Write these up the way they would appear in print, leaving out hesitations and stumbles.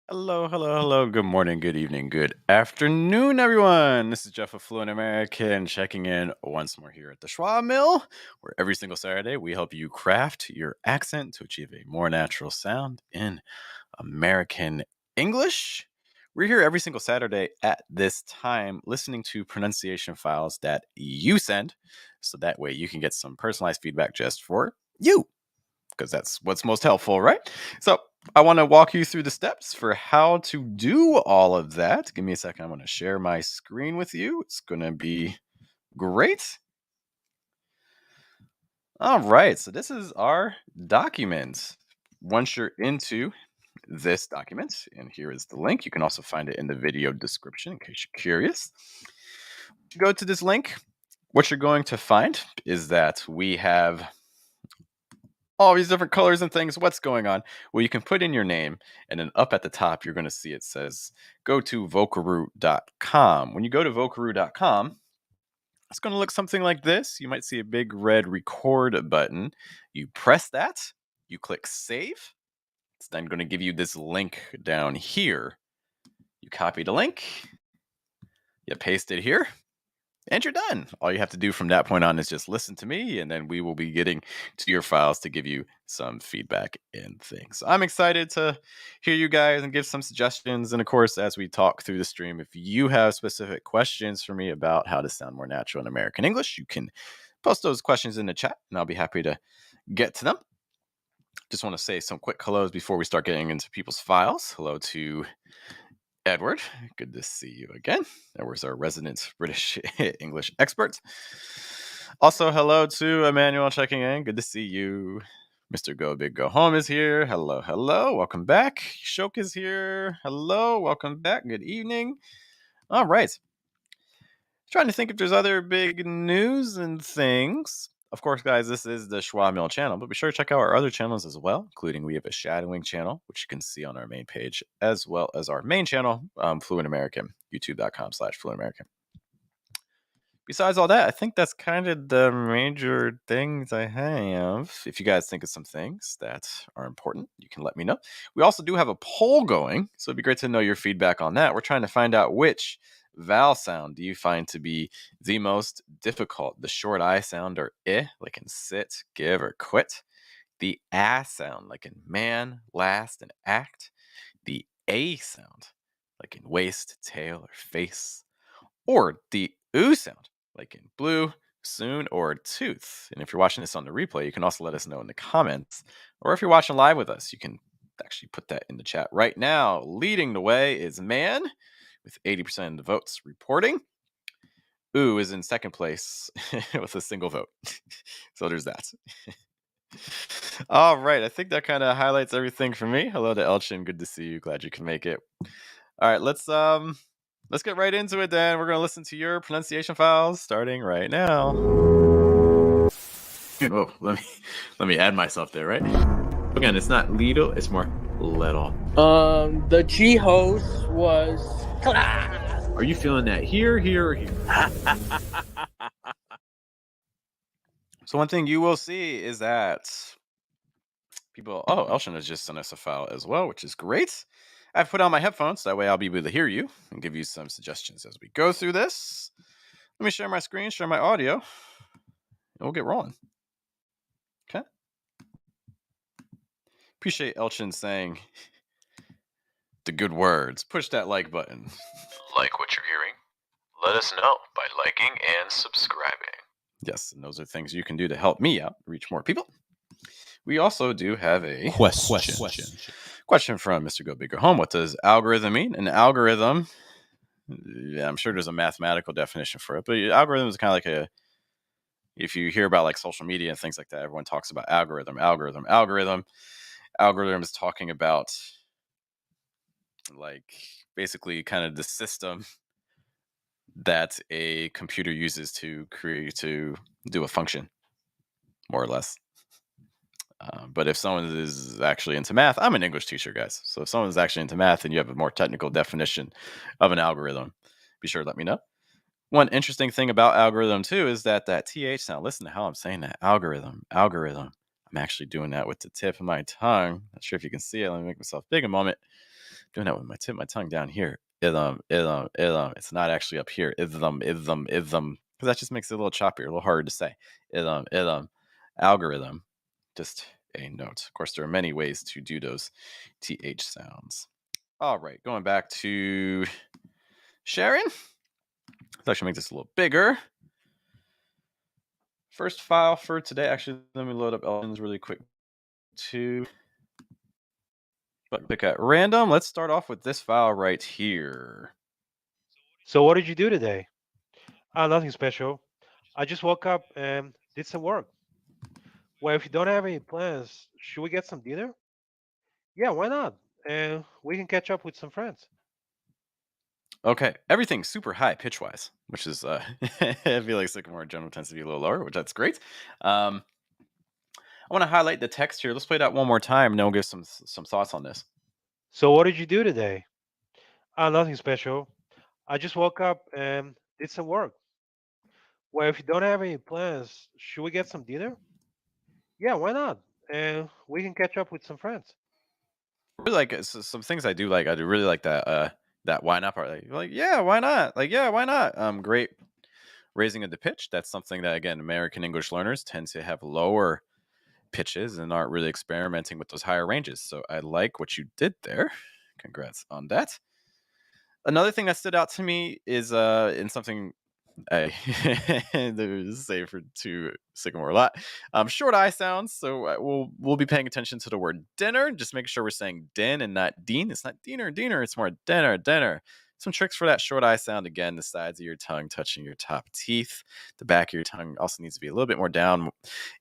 Hello, hello, hello. Good morning, good evening, good afternoon, everyone. This is Jeff of Fluent American checking in once more here at the Schwa Mill, where every single Saturday we help you craft your accent to achieve a more natural sound in American English. We're here every single Saturday at this time listening to pronunciation files that you send, so that way you can get some personalized feedback just for you, because that's what's most helpful, right? So I want to walk you through the steps for how to do all of that. Give me a second. I want to share my screen with you. It's going to be great. All right. So this is our document. Once you're into this document, and here is the link. You can also find it in the video description in case you're curious. You go to this link. What you're going to find is that we have all these different colors and things. What's going on? Well, you can put in your name, and then up at the top, you're going to see it says go to vocaroo.com. When you go to vocaroo.com, it's going to look something like this. You might see a big red record button. You press that, you click save. It's then going to give you this link down here. You copy the link, you paste it here, and you're done. All you have to do from that point on is just listen to me, and then we will be getting to your files to give you some feedback and things. I'm excited to hear you guys and give some suggestions. And of course, as we talk through the stream, if you have specific questions for me about how to sound more natural in American English, you can post those questions in the chat, and I'll be happy to get to them. Just want to say some quick hellos before we start getting into people's files. Hello to Edward, good to see you again. Edward's our resident British English expert. Also, hello to Emmanuel checking in. Good to see you. Mr. Go Big Go Home is here. Hello, hello. Welcome back. Shok is here. Hello, welcome back. Good evening. All right. Trying to think if there's other big news and things. Of course, guys, this is the Schwa Mill channel, but be sure to check out our other channels as well, including we have a shadowing channel, which you can see on our main page, as well as our main channel, Fluent American, youtube.com/Fluent American. Besides all that, I think that's kind of the major things I have. If you guys think of some things that are important, you can let me know. We also do have a poll going, so it'd be great to know your feedback on that. We're trying to find out which vowel sound do you find to be the most difficult? The short I sound, or I, like in sit, give, or quit. The A sound, like in man, last, and act. The A sound, like in waist, tail, or face. Or the oo sound, like in blue, soon, or tooth. And if you're watching this on the replay, you can also let us know in the comments. Or if you're watching live with us, you can actually put that in the chat right now. Leading the way is man, with 80% of the votes reporting. Ooh is in second place with a single vote. So there's that. All right. I think that kind of highlights everything for me. Hello to Elchin. Good to see you. Glad you can make it. All right, let's get right into it then. We're gonna listen to your pronunciation files starting right now. Oh, let me add myself there, right? Again, it's not little, it's more little. The G host was class. Are you feeling that here, or here? So one thing you will see is that people. Oh, Elshin has just sent us a file as well, which is great. I've put on my headphones, that way I'll be able to hear you and give you some suggestions as we go through this. Let me share my screen, share my audio, and we'll get rolling. Okay. Appreciate Elchin saying the good words. Push that like button. Like what you're hearing? Let us know by liking and subscribing. Yes, and those are things you can do to help me out, reach more people. We also do have a question from Mr. Go Bigger Home. What does algorithm mean? An algorithm, yeah, I'm sure there's a mathematical definition for it, but algorithm is kind of like if you hear about like social media and things like that, everyone talks about algorithm. Algorithm is talking about like basically kind of the system that a computer uses to do a function, more or less. But if someone is actually into math, I'm an English teacher, guys. So if someone is actually into math and you have a more technical definition of an algorithm, be sure to let me know. One interesting thing about algorithm too is that TH sound. Listen to how I'm saying that. Algorithm. I'm actually doing that with the tip of my tongue. Not sure if you can see it. Let me make myself big a moment. doing that with my tip, my tongue down here. It's not actually up here. Because that just makes it a little choppier, a little harder to say. Algorithm. Just a note. Of course, there are many ways to do those TH sounds. All right, going back to Sharon. Let's actually make this a little bigger. First file for today. Actually, let me load up Elton's really quick too. But pick at random. Let's start off with this file right here. So what did you do today? Nothing special. I just woke up and did some work. Well, if you don't have any plans, should we get some dinner? Yeah, why not? And we can catch up with some friends. Okay, everything's super high pitch wise, which is I feel like Sycamore in general tends to be a little lower, which that's great. I want to highlight the text here. Let's play that one more time, and then we'll give some thoughts on this. So what did you do today? Nothing special. I just woke up and did some work. Well, if you don't have any plans, should we get some dinner? Yeah, why not? And we can catch up with some friends. Really like some things I do like. I do really like that why not part. Like yeah, why not? Like yeah, why not? Great raising of the pitch. That's something that again American English learners tend to have lower pitches and aren't really experimenting with those higher ranges. So I like what you did there. Congrats on that. Another thing that stood out to me is in something I say for to Sycamore a lot. Short I sounds, so we'll be paying attention to the word dinner. Just making sure we're saying din and not dean. It's not dinner. It's more dinner. Some tricks for that short I sound again. The sides of your tongue touching your top teeth. The back of your tongue also needs to be a little bit more down,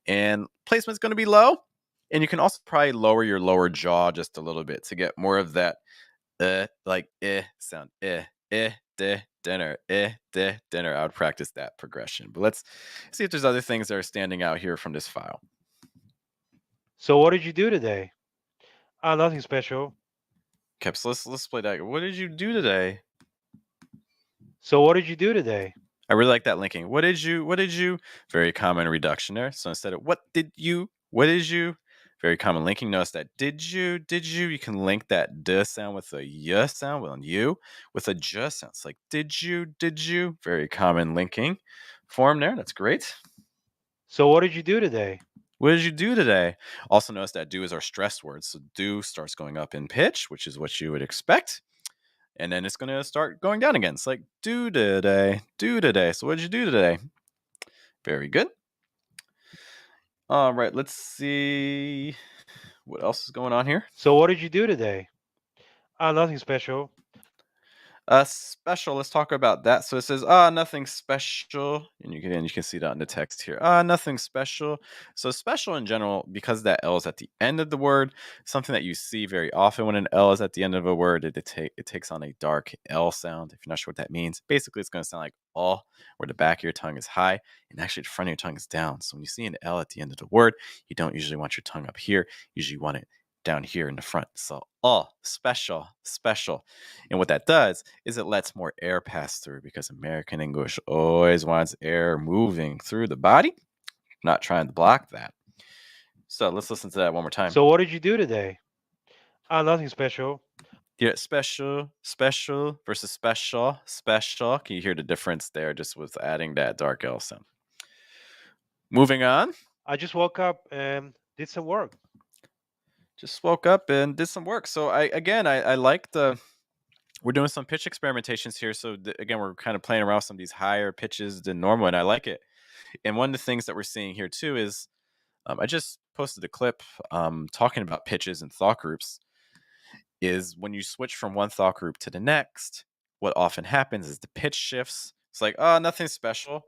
and placement's going to be low. And you can also probably lower your lower jaw just a little bit to get more of that sound. Dinner. I would practice that progression. But let's see if there's other things that are standing out here from this file. So what did you do today? Nothing special. Okay, so let's play that. What did you do today? So what did you do today? I really like that linking. What did you? Very common reduction there. So instead of what did you? Very common linking. Notice that did you? You can link that d sound with a y sound, well, you with a j sound. It's like did you? Very common linking form there. That's great. So what did you do today? What did you do today? Also notice that do is our stressed word. So do starts going up in pitch, which is what you would expect. And then it's going to start going down again. It's like do today. So what did you do today? Very good. All right, let's see what else is going on here. So what did you do today? Nothing special. Special. Let's talk about that. So it says, nothing special, and you can see that in the text here. Nothing special. So special in general, because that L is at the end of the word, something that you see very often when an L is at the end of a word, it takes on a dark L sound. If you're not sure what that means, basically it's going to sound like all, where the back of your tongue is high, and actually the front of your tongue is down. So when you see an L at the end of the word, you don't usually want your tongue up here. Usually you want it down here in the front. So special. And what that does is it lets more air pass through, because American English always wants air moving through the body, not trying to block that. So let's listen to that one more time. So what did you do today? Nothing special. Yeah, special versus special. Can you hear the difference there just with adding that dark L sound? Moving on. I just woke up and did some work. Just woke up and did some work. So I like we're doing some pitch experimentations here. So again, we're kind of playing around with some of these higher pitches than normal, and I like it. And one of the things that we're seeing here too is I just posted a clip talking about pitches and thought groups. Is when you switch from one thought group to the next, what often happens is the pitch shifts. It's like, oh, nothing special.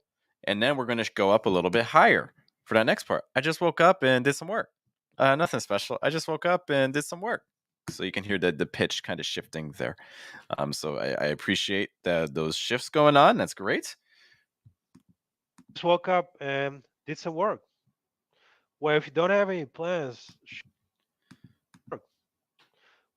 And then we're going to go up a little bit higher for that next part. I just woke up and did some work. Nothing special. I just woke up and did some work. So you can hear the pitch kind of shifting there. So I appreciate those shifts going on. That's great. Just woke up and did some work. Well, if you don't have any plans,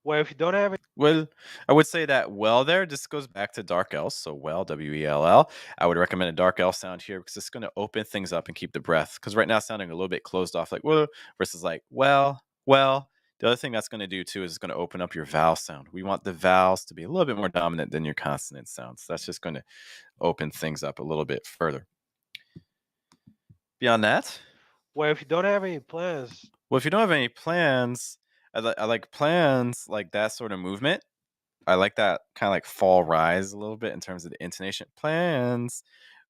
Well, I would say that well there just goes back to dark L. So well, W-E-L-L. I would recommend a dark L sound here because it's going to open things up and keep the breath. Because right now it's sounding a little bit closed off, like well versus like well. The other thing that's going to do too is it's going to open up your vowel sound. We want the vowels to be a little bit more dominant than your consonant sounds. That's just going to open things up a little bit further. Beyond that, Well, if you don't have any plans, well, if you don't have any plans, I like plans like that sort of movement. I like that kind of like fall rise a little bit in terms of the intonation. Plans.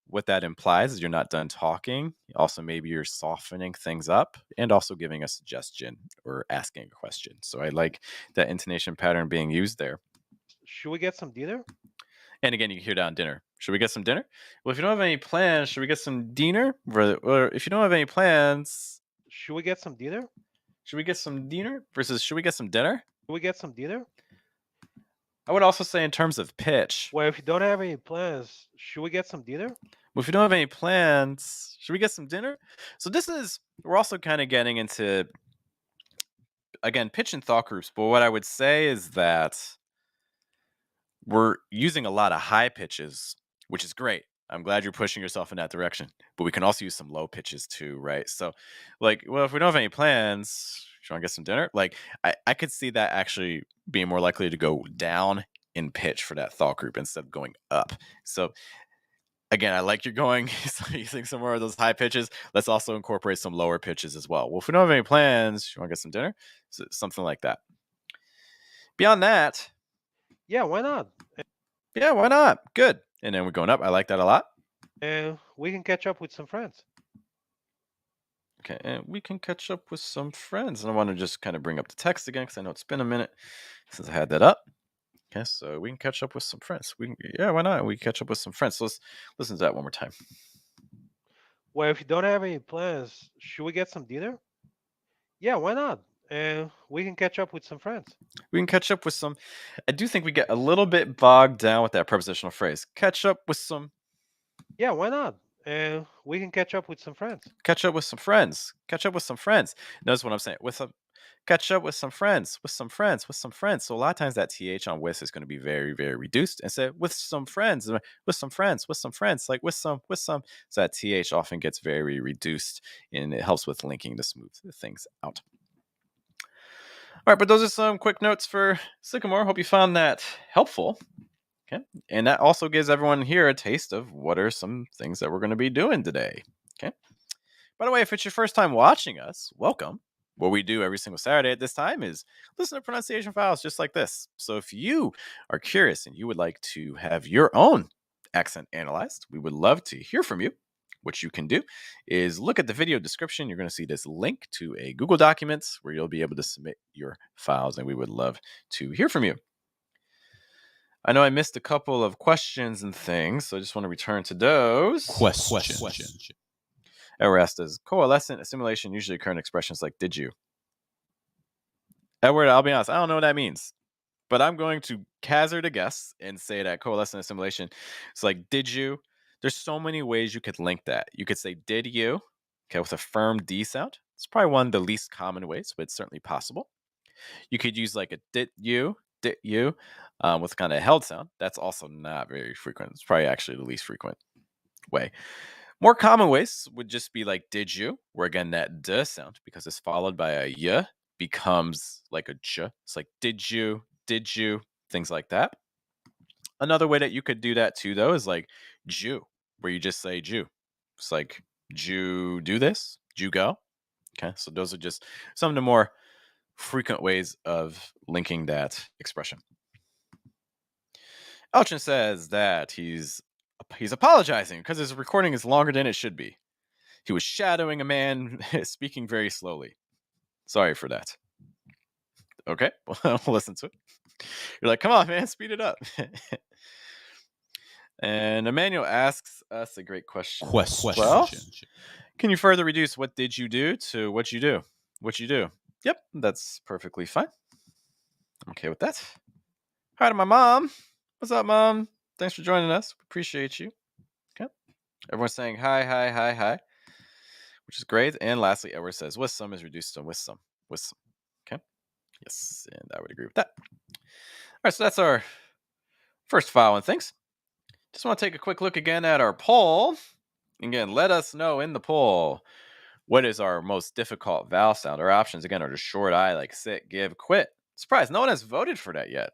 What that implies is you're not done talking. Also, maybe you're softening things up and also giving a suggestion or asking a question. So I like that intonation pattern being used there. should we get some dinner? And again, you can hear down dinner. Should we get some dinner? Well, if you don't have any plans, should we get some dinner? Or if you don't have any plans, Should we get some dinner? should we get some dinner versus should we get some dinner? Should we get some dinner? I would also say in terms of pitch. Well, if you don't have any plans, should we get some dinner? Well, if you don't have any plans, should we get some dinner? So we're also kind of getting into, again, pitch and thought groups. But what I would say is that we're using a lot of high pitches, which is great. I'm glad you're pushing yourself in that direction. But we can also use some low pitches too, right? So, like, well, if we don't have any plans, you want to get some dinner? Like, I could see that actually being more likely to go down in pitch for that thought group instead of going up. So, again, I like you're going using some more of those high pitches. Let's also incorporate some lower pitches as well. Well, if we don't have any plans, you want to get some dinner? So, something like that. Beyond that, Yeah, why not? yeah, why not? Good. And then we're going up. I like that a lot. And we can catch up with some friends. Okay, and we can catch up with some friends. And I want to just kind of bring up the text again because I know it's been a minute since I had that up. Okay, so we can catch up with some friends. Yeah, why not? We can catch up with some friends. So let's listen to that one more time. Well, if you don't have any plans, should we get some dinner? Yeah, why not? And we can catch up with some friends. We can catch up with some. I do think we get a little bit bogged down with that prepositional phrase. Catch up with some. Yeah, why not? And we can catch up with some friends. Catch up with some friends. Catch up with some friends. Notice what I'm saying. Catch up with some friends. With some friends. With some friends. So a lot of times that th on with is going to be very, very reduced. And say with some friends. With some friends. With some friends. Like with some. With some. So that th often gets very reduced, and it helps with linking to smooth things out. All right, but those are some quick notes for Sycamore. Hope you found that helpful. Okay. And that also gives everyone here a taste of what are some things that we're going to be doing today. Okay. By the way, if it's your first time watching us, welcome. What we do every single Saturday at this time is listen to pronunciation files just like this. So if you are curious and you would like to have your own accent analyzed, we would love to hear from you. What you can do is look at the video description. You're going to see this link to a Google Documents where you'll be able to submit your files, and we would love to hear from you. I know I missed a couple of questions and things, so I just want to return to those. Question. Edward asked, does coalescent assimilation usually occur in expressions like did you? Edward, I'll be honest, I don't know what that means. But I'm going to hazard a guess and say that coalescent assimilation is like did you? There's so many ways you could link that. You could say did you, okay, with a firm D sound. It's probably one of the least common ways, but it's certainly possible. You could use like a did you, with kind of a held sound. That's also not very frequent. It's probably actually the least frequent way. More common ways would just be like did you, where again that d sound, because it's followed by a y, becomes like a j. It's like did you, things like that. Another way that you could do that too, though, is like Jew, where you just say Jew. It's like Jew do this, Jew go. Okay, so those are just some of the more frequent ways of linking that expression. Elchin says that he's apologizing because his recording is longer than it should be. He was shadowing a man speaking very slowly. Sorry for that. Okay, we'll listen to it. You're like, come on, man, speed it up. And Emmanuel asks us a great question. Well, can you further reduce what did you do to what you do? What you do? Yep, that's perfectly fine. I'm okay with that. Hi to my mom. What's up, Mom? Thanks for joining us. We appreciate you. Okay. Everyone's saying hi, which is great. And lastly, Edward says with some is reduced to with some. Okay. Yes, and I would agree with that. All right, so that's our first file and things. Just want to take a quick look again at our poll. Again, let us know in the poll. What is our most difficult vowel sound? Our options, again, are the short I, like sit, give, quit. Surprise, no one has voted for that yet.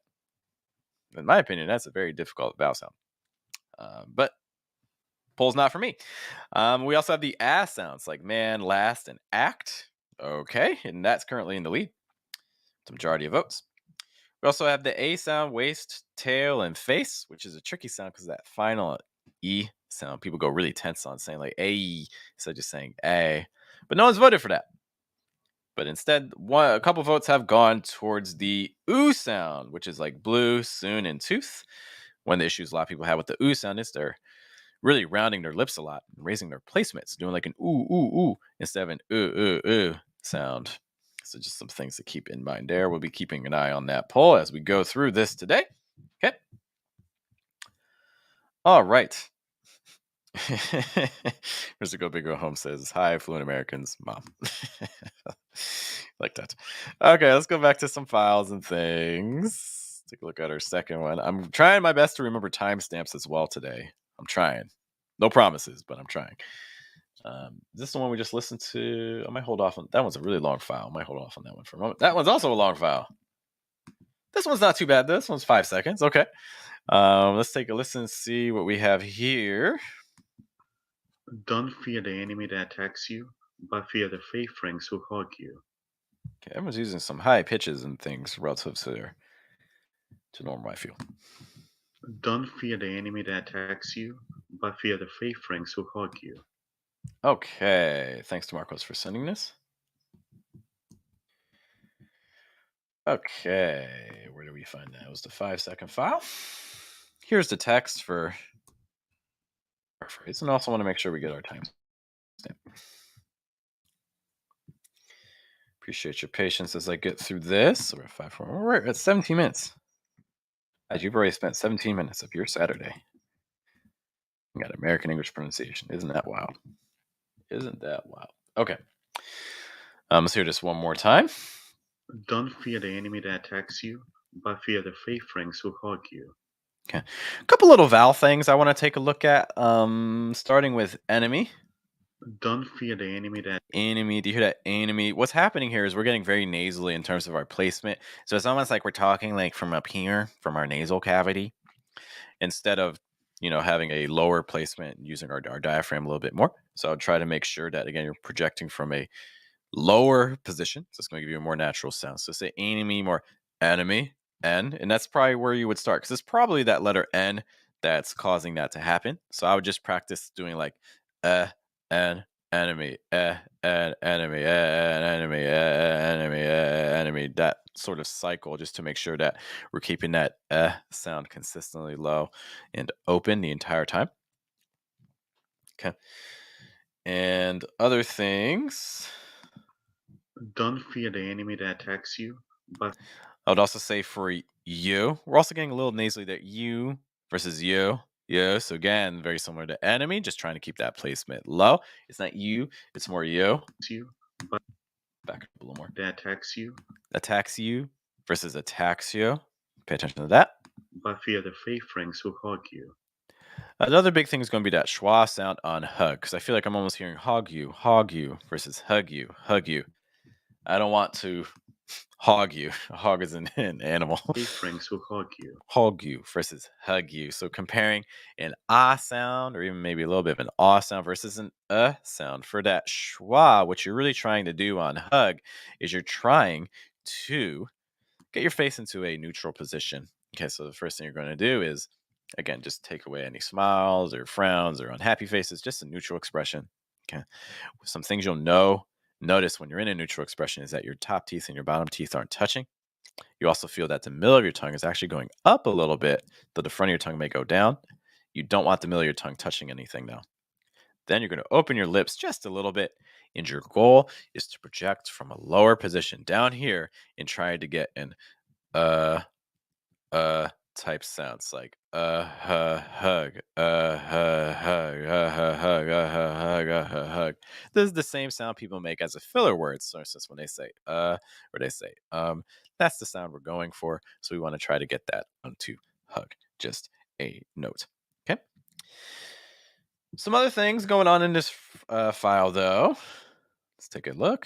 In my opinion, that's a very difficult vowel sound. But poll's not for me. We also have the A sounds, like man, last, and act. Okay, and that's currently in the lead. The majority of votes. We also have the A sound, waist, tail, and face, which is a tricky sound because that final E sound, people go really tense on saying like A instead of just saying A. But no one's voted for that. But instead, a couple votes have gone towards the oo sound, which is like blue, soon, and tooth. One of the issues a lot of people have with the oo sound is they're really rounding their lips a lot, and raising their placements, doing like an ooh, ooh, ooh, instead of an ooh, ooh, ooh sound. So just some things to keep in mind there. We'll be keeping an eye on that poll as we go through this today. Okay. All right. Mr. Go Big Go Home says, hi, fluent Americans, mom. Like that. Okay, let's go back to some files and things. Take a look at our second one. I'm trying my best to remember timestamps as well today. I'm trying. No promises, but I'm trying. Is this the one we just listened to? I might hold off on that. One's a really long file. I might hold off on that one for a moment. That one's also a long file. This one's not too bad. This one's 5 seconds. Okay. Let's take a listen and see what we have here. Don't fear the enemy that attacks you, but fear the fake friends who hug you. Okay, everyone's using some high pitches and things relative to normal, I feel. Don't fear the enemy that attacks you, but fear the fake friends who hug you. Okay, thanks to Marcos for sending this. Okay, where do we find that? It was the 5-second file. Here's the text for our phrase, and also want to make sure we get our time stamp. Appreciate your patience as I get through this. We're at 5-4. We're at 17 minutes. As you've already spent 17 minutes of your Saturday. You got American English pronunciation. Isn't that wild? Isn't that wild? Okay. Let's hear this one more time. Don't fear the enemy that attacks you, but fear the fake friends who hug you. Okay. A couple little vowel things I want to take a look at. Starting with enemy. Don't fear the enemy that Enemy. Do you hear that? Enemy. What's happening here is we're getting very nasally in terms of our placement. So it's almost like we're talking like from up here, from our nasal cavity, instead of having a lower placement using our diaphragm a little bit more. So I'll try to make sure that again you're projecting from a lower position. So it's going to give you a more natural sound. So say enemy, more enemy, N. And that's probably where you would start because it's probably that letter N that's causing that to happen. So I would just practice doing like N, enemy, enemy, enemy, enemy, enemy. That sort of cycle just to make sure that we're keeping that sound consistently low and open the entire time. Okay. And other things. don't fear the enemy that attacks you, but I would also say for you, we're also getting a little nasally there. You versus you. You. So again, very similar to enemy, just trying to keep that placement low. It's not you, it's more you. but Back up a little more. that attacks you, Attacks you versus attacks you. Pay attention to that. but fear the fake friends who hug you. Another big thing is going to be that schwa sound on hug, because I feel like I'm almost hearing hog you versus hug you, hug you. I don't want to hog you. A hog is an animal. Fake friends who hug you. Hog you versus hug you. So comparing an ah sound or even maybe a little bit of an ah sound versus an sound. For that schwa, what you're really trying to do on hug is you're trying to get your face into a neutral position. Okay, so the first thing you're going to do is, again, just take away any smiles or frowns or unhappy faces, just a neutral expression. Okay, some things you'll notice when you're in a neutral expression is that your top teeth and your bottom teeth aren't touching. You also feel that the middle of your tongue is actually going up a little bit, though the front of your tongue may go down. You don't want the middle of your tongue touching anything though. Then you're going to open your lips just a little bit, and your goal is to project from a lower position down here and try to get an type sounds like hug, hug. This is the same sound people make as a filler word. So it's just when they say or they say that's the sound we're going for. So we want to try to get that onto hug, just a note. Okay. Some other things going on in this file though. Let's take a look.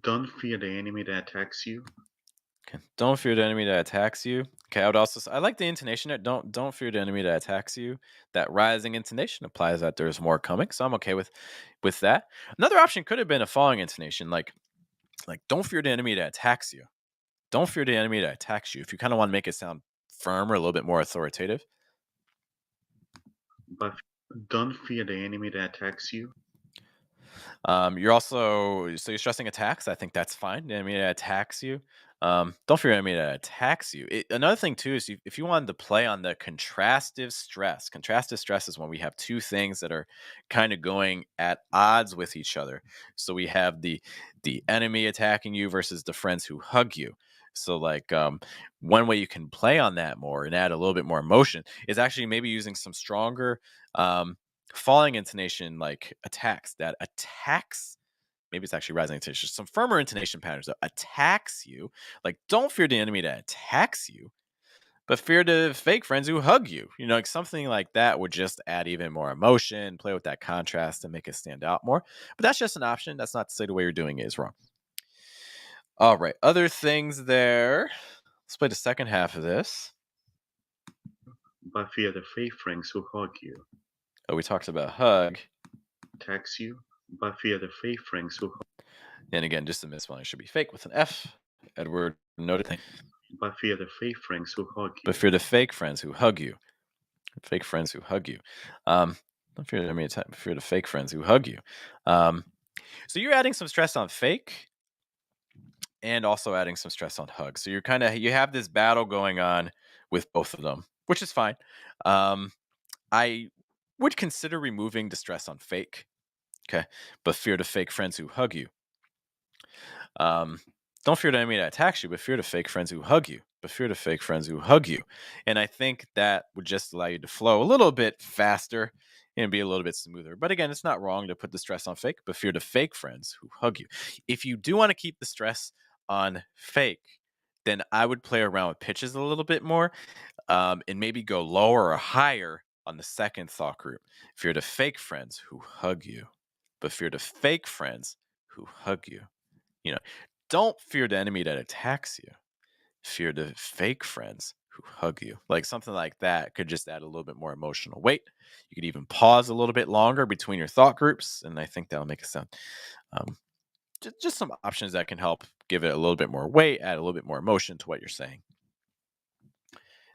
Don't fear the enemy that attacks you. Okay. Don't fear the enemy that attacks you. Okay, I would also I like the intonation there. Don't fear the enemy that attacks you. That rising intonation applies that there's more coming, so I'm okay with that. Another option could have been a falling intonation, like don't fear the enemy that attacks you. Don't fear the enemy that attacks you. If you kind of want to make it sound firmer, a little bit more authoritative. But don't fear the enemy that attacks you. You're also you're stressing attacks. I think that's fine. The enemy that attacks you. Don't fear the enemy that attacks you. Another thing too is if you wanted to play on the contrastive stress. Contrastive stress is when we have two things that are kind of going at odds with each other. So we have the enemy attacking you versus the friends who hug you. So like one way you can play on that more and add a little bit more emotion is actually maybe using some stronger falling intonation, like attacks, that attacks. Maybe it's actually rising intonation, some firmer intonation patterns that attacks you. Like, don't fear the enemy that attacks you, but fear the fake friends who hug you. You know, like something like that would just add even more emotion, play with that contrast and make it stand out more. But that's just an option. That's not to say the way you're doing it is wrong. All right, other things there. Let's play the second half of this. But fear the fake friends who hug you. Oh, we talked about hug. Attacks you. But fear the fake friends who hug. And again, just a misspelling. It should be fake with an F. Edward noted thing. But fear the fake friends who hug you. But fear the fake friends who hug you. Fake friends who hug you. Don't fear, fear the fake friends who hug you. So you're adding some stress on fake and also adding some stress on hug. So you're you have this battle going on with both of them, which is fine. I would consider removing the stress on fake. Okay. But fear the fake friends who hug you. Don't fear the enemy that attacks you, but fear the fake friends who hug you. But fear the fake friends who hug you. And I think that would just allow you to flow a little bit faster and be a little bit smoother. But again, it's not wrong to put the stress on fake, but fear the fake friends who hug you. If you do want to keep the stress on fake, then I would play around with pitches a little bit more and maybe go lower or higher on the second thought group. Fear the fake friends who hug you, but fear the fake friends who hug you. You know, don't fear the enemy that attacks you. Fear the fake friends who hug you. Like something like that could just add a little bit more emotional weight. You could even pause a little bit longer between your thought groups, and I think that'll make it sound. Just some options that can help give it a little bit more weight, add a little bit more emotion to what you're saying.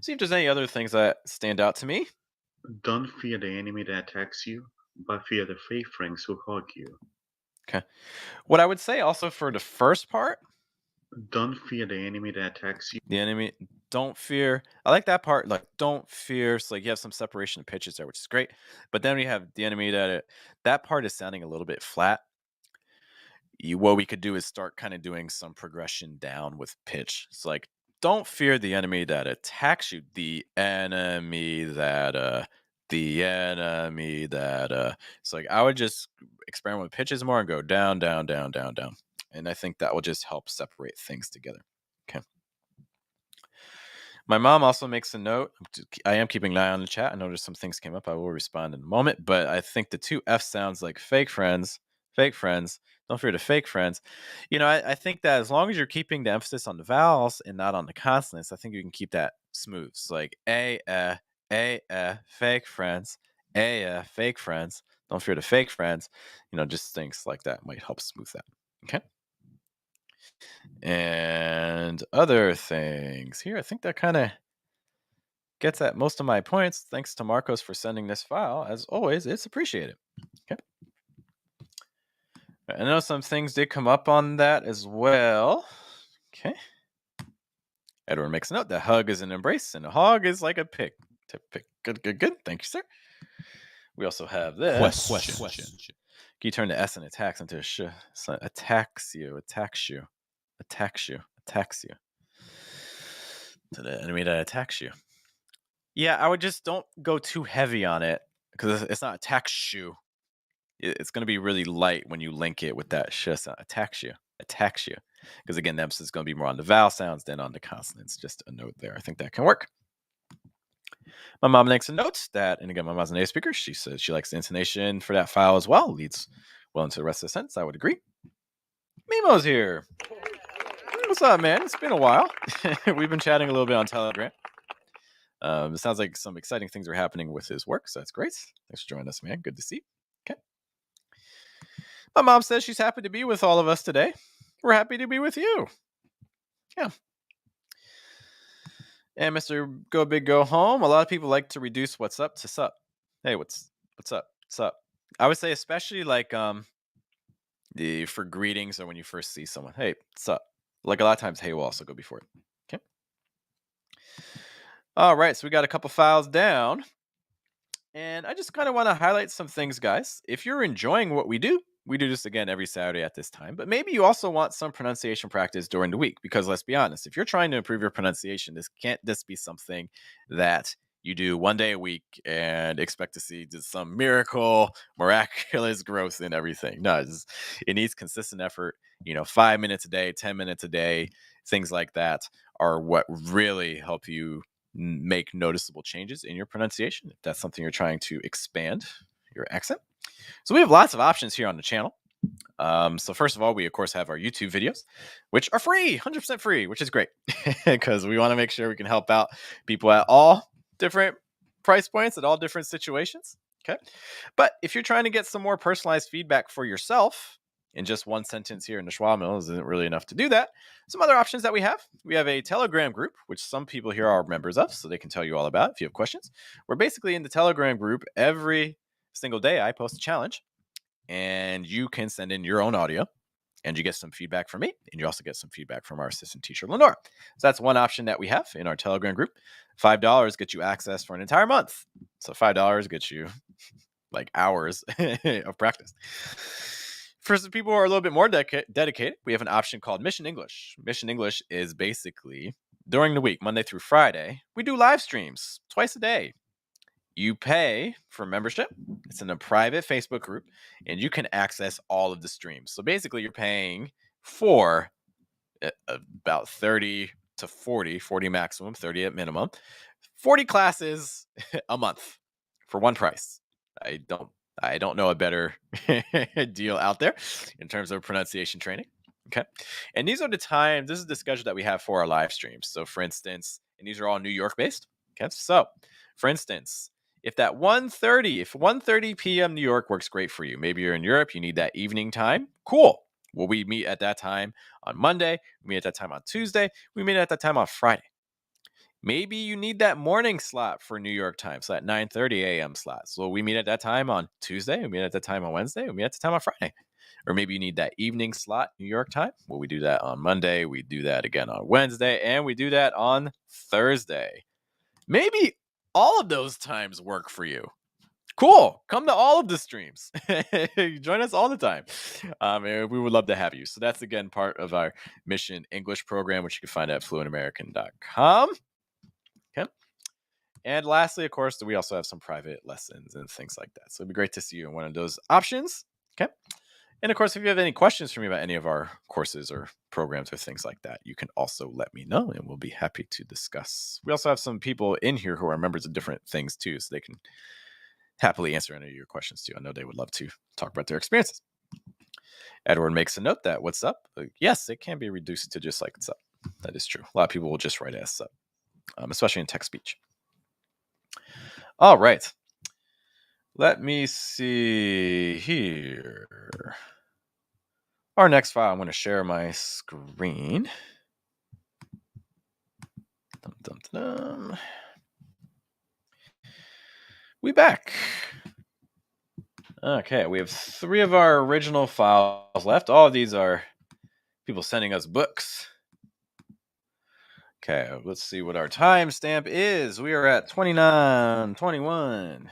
See if there's any other things that stand out to me. Don't fear the enemy that attacks you, but fear the fake friends who hug you. Okay. What I would say also for the first part, don't fear the enemy that attacks you. The enemy, don't fear. I like that part. Like, don't fear. So, like, you have some separation of pitches there, which is great. But then we have the enemy that part is sounding a little bit flat. What we could do is start kind of doing some progression down with pitch. It's like, don't fear the enemy that attacks you. The enemy that. It's like I would just experiment with pitches more and go down, down, down, down, down. And I think that will just help separate things together. Okay. My mom also makes a note. I am keeping an eye on the chat. I noticed some things came up. I will respond in a moment. But I think the two F sounds like fake friends. Don't fear the fake friends. You know, I think that as long as you're keeping the emphasis on the vowels and not on the consonants, I think you can keep that smooth. So like fake friends, fake friends. Don't fear the fake friends. You know, just things like that might help smooth that. Okay. And other things here, I think that kind of gets at most of my points. Thanks to Marcos for sending this file. As always, it's appreciated. Okay. I know some things did come up on that as well. Okay. Edward makes a note that hug is an embrace and a hog is like a pick. Good. Thank you, sir. We also have this. Question. Can you turn the S and attacks into a sh? So attacks you. To the enemy that attacks you. Yeah, I would just don't go too heavy on it because it's not attacks you. It's going to be really light when you link it with that sh sound. Attacks you. Because again, the emphasis is going to be more on the vowel sounds than on the consonants. Just a note there. I think that can work. My mom makes a note that, and again, my mom's a native speaker. She says she likes the intonation for that file as well. Leads well into the rest of the sentence. I would agree. Mimo's here. What's up, man? It's been a while. We've been chatting a little bit on Telegram. It sounds like some exciting things are happening with his work, so that's great. Thanks for joining us, man. Good to see you. Okay. My mom says she's happy to be with all of us today. We're happy to be with you. Yeah. And Mr. Go Big Go Home, a lot of people like to reduce what's up to sup. Hey, what's up? What's up? I would say especially like for greetings or when you first see someone. Hey, what's up? Like a lot of times, hey will also go before it. Okay. All right, so we got a couple files down. And I just kind of want to highlight some things, guys. If you're enjoying what we do this again every Saturday at this time, but maybe you also want some pronunciation practice during the week, because let's be honest, if you're trying to improve your pronunciation, this can't just be something that you do one day a week and expect to see just some miracle, miraculous growth in everything. No, it needs consistent effort. 5 minutes a day, 10 minutes a day, things like that are what really help you make noticeable changes in your pronunciation if that's something you're trying to expand your accent. So we have lots of options here on the channel. So first of all, we of course have our YouTube videos, which are free, 100% free, which is great because we want to make sure we can help out people at all different price points, at all different situations. Okay. But if you're trying to get some more personalized feedback for yourself, in just one sentence here in the Schwa mill isn't really enough to do that. Some other options that we have a Telegram group, which some people here are members of, so they can tell you all about if you have questions. We're basically in the Telegram group every single day. I post a challenge, and you can send in your own audio, and you get some feedback from me, and you also get some feedback from our assistant teacher, Lenore. So that's one option that we have in our Telegram group. $5 gets you access for an entire month. So $5 gets you like hours of practice. For some people who are a little bit more dedicated, we have an option called Mission English. Mission English is basically during the week, Monday through Friday, we do live streams twice a day. You pay for membership. It's in a private Facebook group, and you can access all of the streams. So basically, you're paying for about 30 to 40 maximum, 30 at minimum, 40 classes a month for one price. I don't know a better deal out there in terms of pronunciation training. Okay. And these are this is the schedule that we have for our live streams. So for instance, and these are all New York based. Okay. So for instance, if 1:30 p.m. New York works great for you, maybe you're in Europe, you need that evening time. Cool. Well, we meet at that time on Monday. We meet at that time on Tuesday. We meet at that time on Friday. Maybe you need that morning slot for New York time, so that 9:30 a.m. slot. So we meet at that time on Tuesday. We meet at that time on Wednesday. We meet at that time on Friday. Or maybe you need that evening slot, New York time. Well, we do that on Monday. We do that again on Wednesday. And we do that on Thursday. Maybe all of those times work for you. Cool. Come to all of the streams. Join us all the time. We would love to have you. So that's, again, part of our Mission English program, which you can find at fluentamerican.com. Okay. And lastly, of course, we also have some private lessons and things like that. So it'd be great to see you in one of those options. Okay. And of course, if you have any questions for me about any of our courses or programs or things like that, you can also let me know, and we'll be happy to discuss. We also have some people in here who are members of different things too, so they can happily answer any of your questions too. I know they would love to talk about their experiences. Edward makes a note that what's up? Yes, it can be reduced to just like what's up. That is true. A lot of people will just write as up, especially in text speech. All right. Let me see here. Our next file, I'm going to share my screen. Dum, dum, dum. We back. Okay, we have 3 of our original files left. All of these are people sending us books. Okay, let's see what our timestamp is. We are at 29, 21,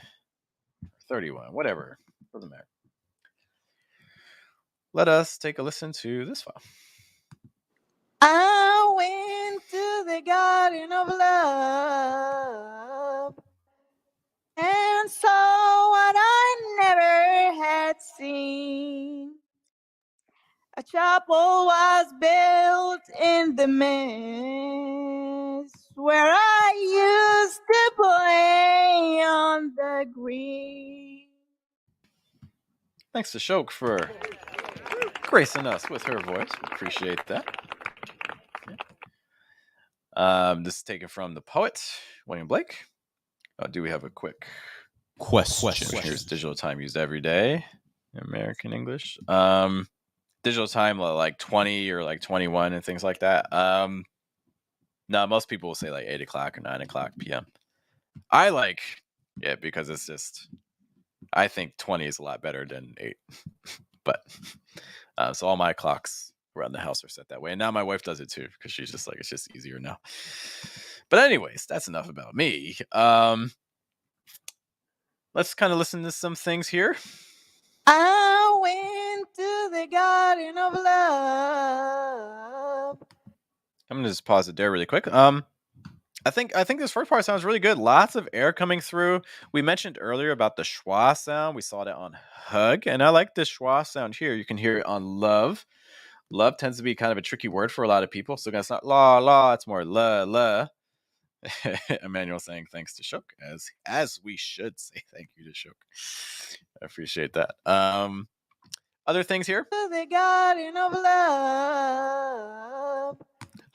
31, whatever. Doesn't matter. Let us take a listen to this file. I went to the garden of love and saw what I never had seen. A chapel was built in the mist where I used to play on the green. Thanks to Shoke for gracing us with her voice. Appreciate that. This is taken from the poet William Blake. Do we have a quick question? Here's digital time used every day in American English. Digital time like 20 or like 21 and things like that. No, most people will say like 8 o'clock or 9 o'clock p.m. I like it because it's just, I think 20 is a lot better than 8. But so all my clocks around the house are set that way, and now my wife does it too because she's just like, it's just easier now. But anyways, that's enough about me. Let's kind of listen to some things here. I went to the garden of love. I'm gonna just pause it there really quick. I think this first part sounds really good. Lots of air coming through. We mentioned earlier about the schwa sound. We saw that on hug, and I like this schwa sound here. You can hear it on love. Love tends to be kind of a tricky word for a lot of people, so it's not la la. It's more la la. Emmanuel saying thanks to Shook, as we should say thank you to Shook. I appreciate that. Other things here. To the garden of love.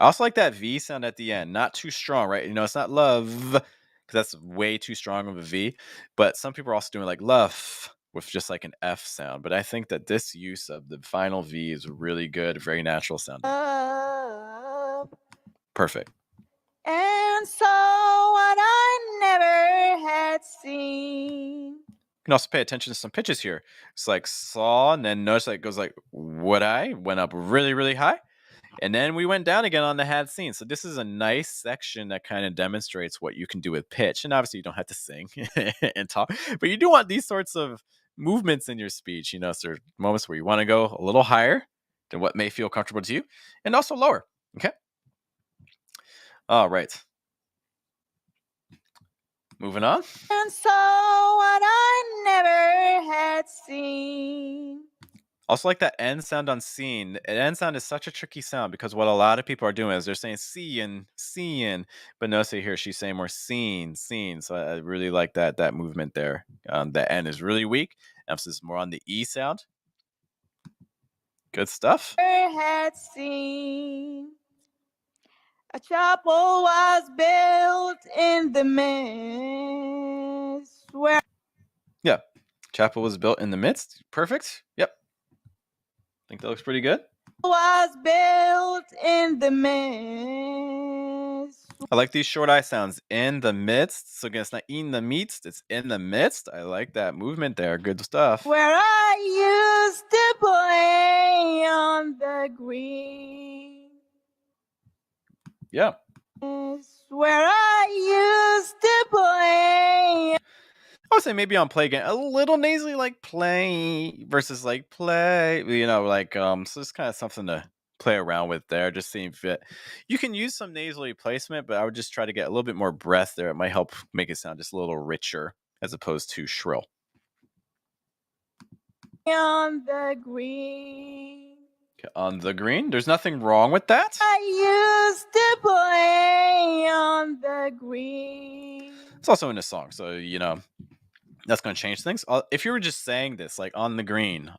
I also like that V sound at the end. Not too strong, right? You know, it's not love, because that's way too strong of a V. But some people are also doing like love with just like an F sound. But I think that this use of the final V is really good, very natural sounding. Perfect. And so what I never had seen. You can also pay attention to some pitches here. It's like saw, and then notice that it goes like what I went up really, really high. And then we went down again on the had seen. So this is a nice section that kind of demonstrates what you can do with pitch. And obviously you don't have to sing and talk, but you do want these sorts of movements in your speech. You know, so there are moments where you want to go a little higher than what may feel comfortable to you, and also lower. Okay. All right. Moving on. And so what I never had seen. Also like that N sound on seen. An N sound is such a tricky sound because what a lot of people are doing is they're saying seeing, but notice here she's saying more seen. So I really like that movement there. The N is really weak. Emphasis more on the E sound. Good stuff. Had seen. A chapel was built in the midst. Where Chapel was built in the midst. Perfect. Yep. Think that looks pretty good. Was built in the midst. I like these short I sounds. In the midst. So again, it's not in the midst, it's in the midst. I like that movement there. Good stuff. Where I used to play on the green. Yeah. Where I used to play. I would say maybe on play again a little nasally, like play versus like play. You know, like so it's kind of something to play around with there. Just seeing fit. You can use some nasally placement, but I would just try to get a little bit more breath there. It might help make it sound just a little richer as opposed to shrill. On the green. Okay, on the green. There's nothing wrong with that. I used to play on the green. It's also in the song, so you know that's going to change things. If you were just saying this, like on the green,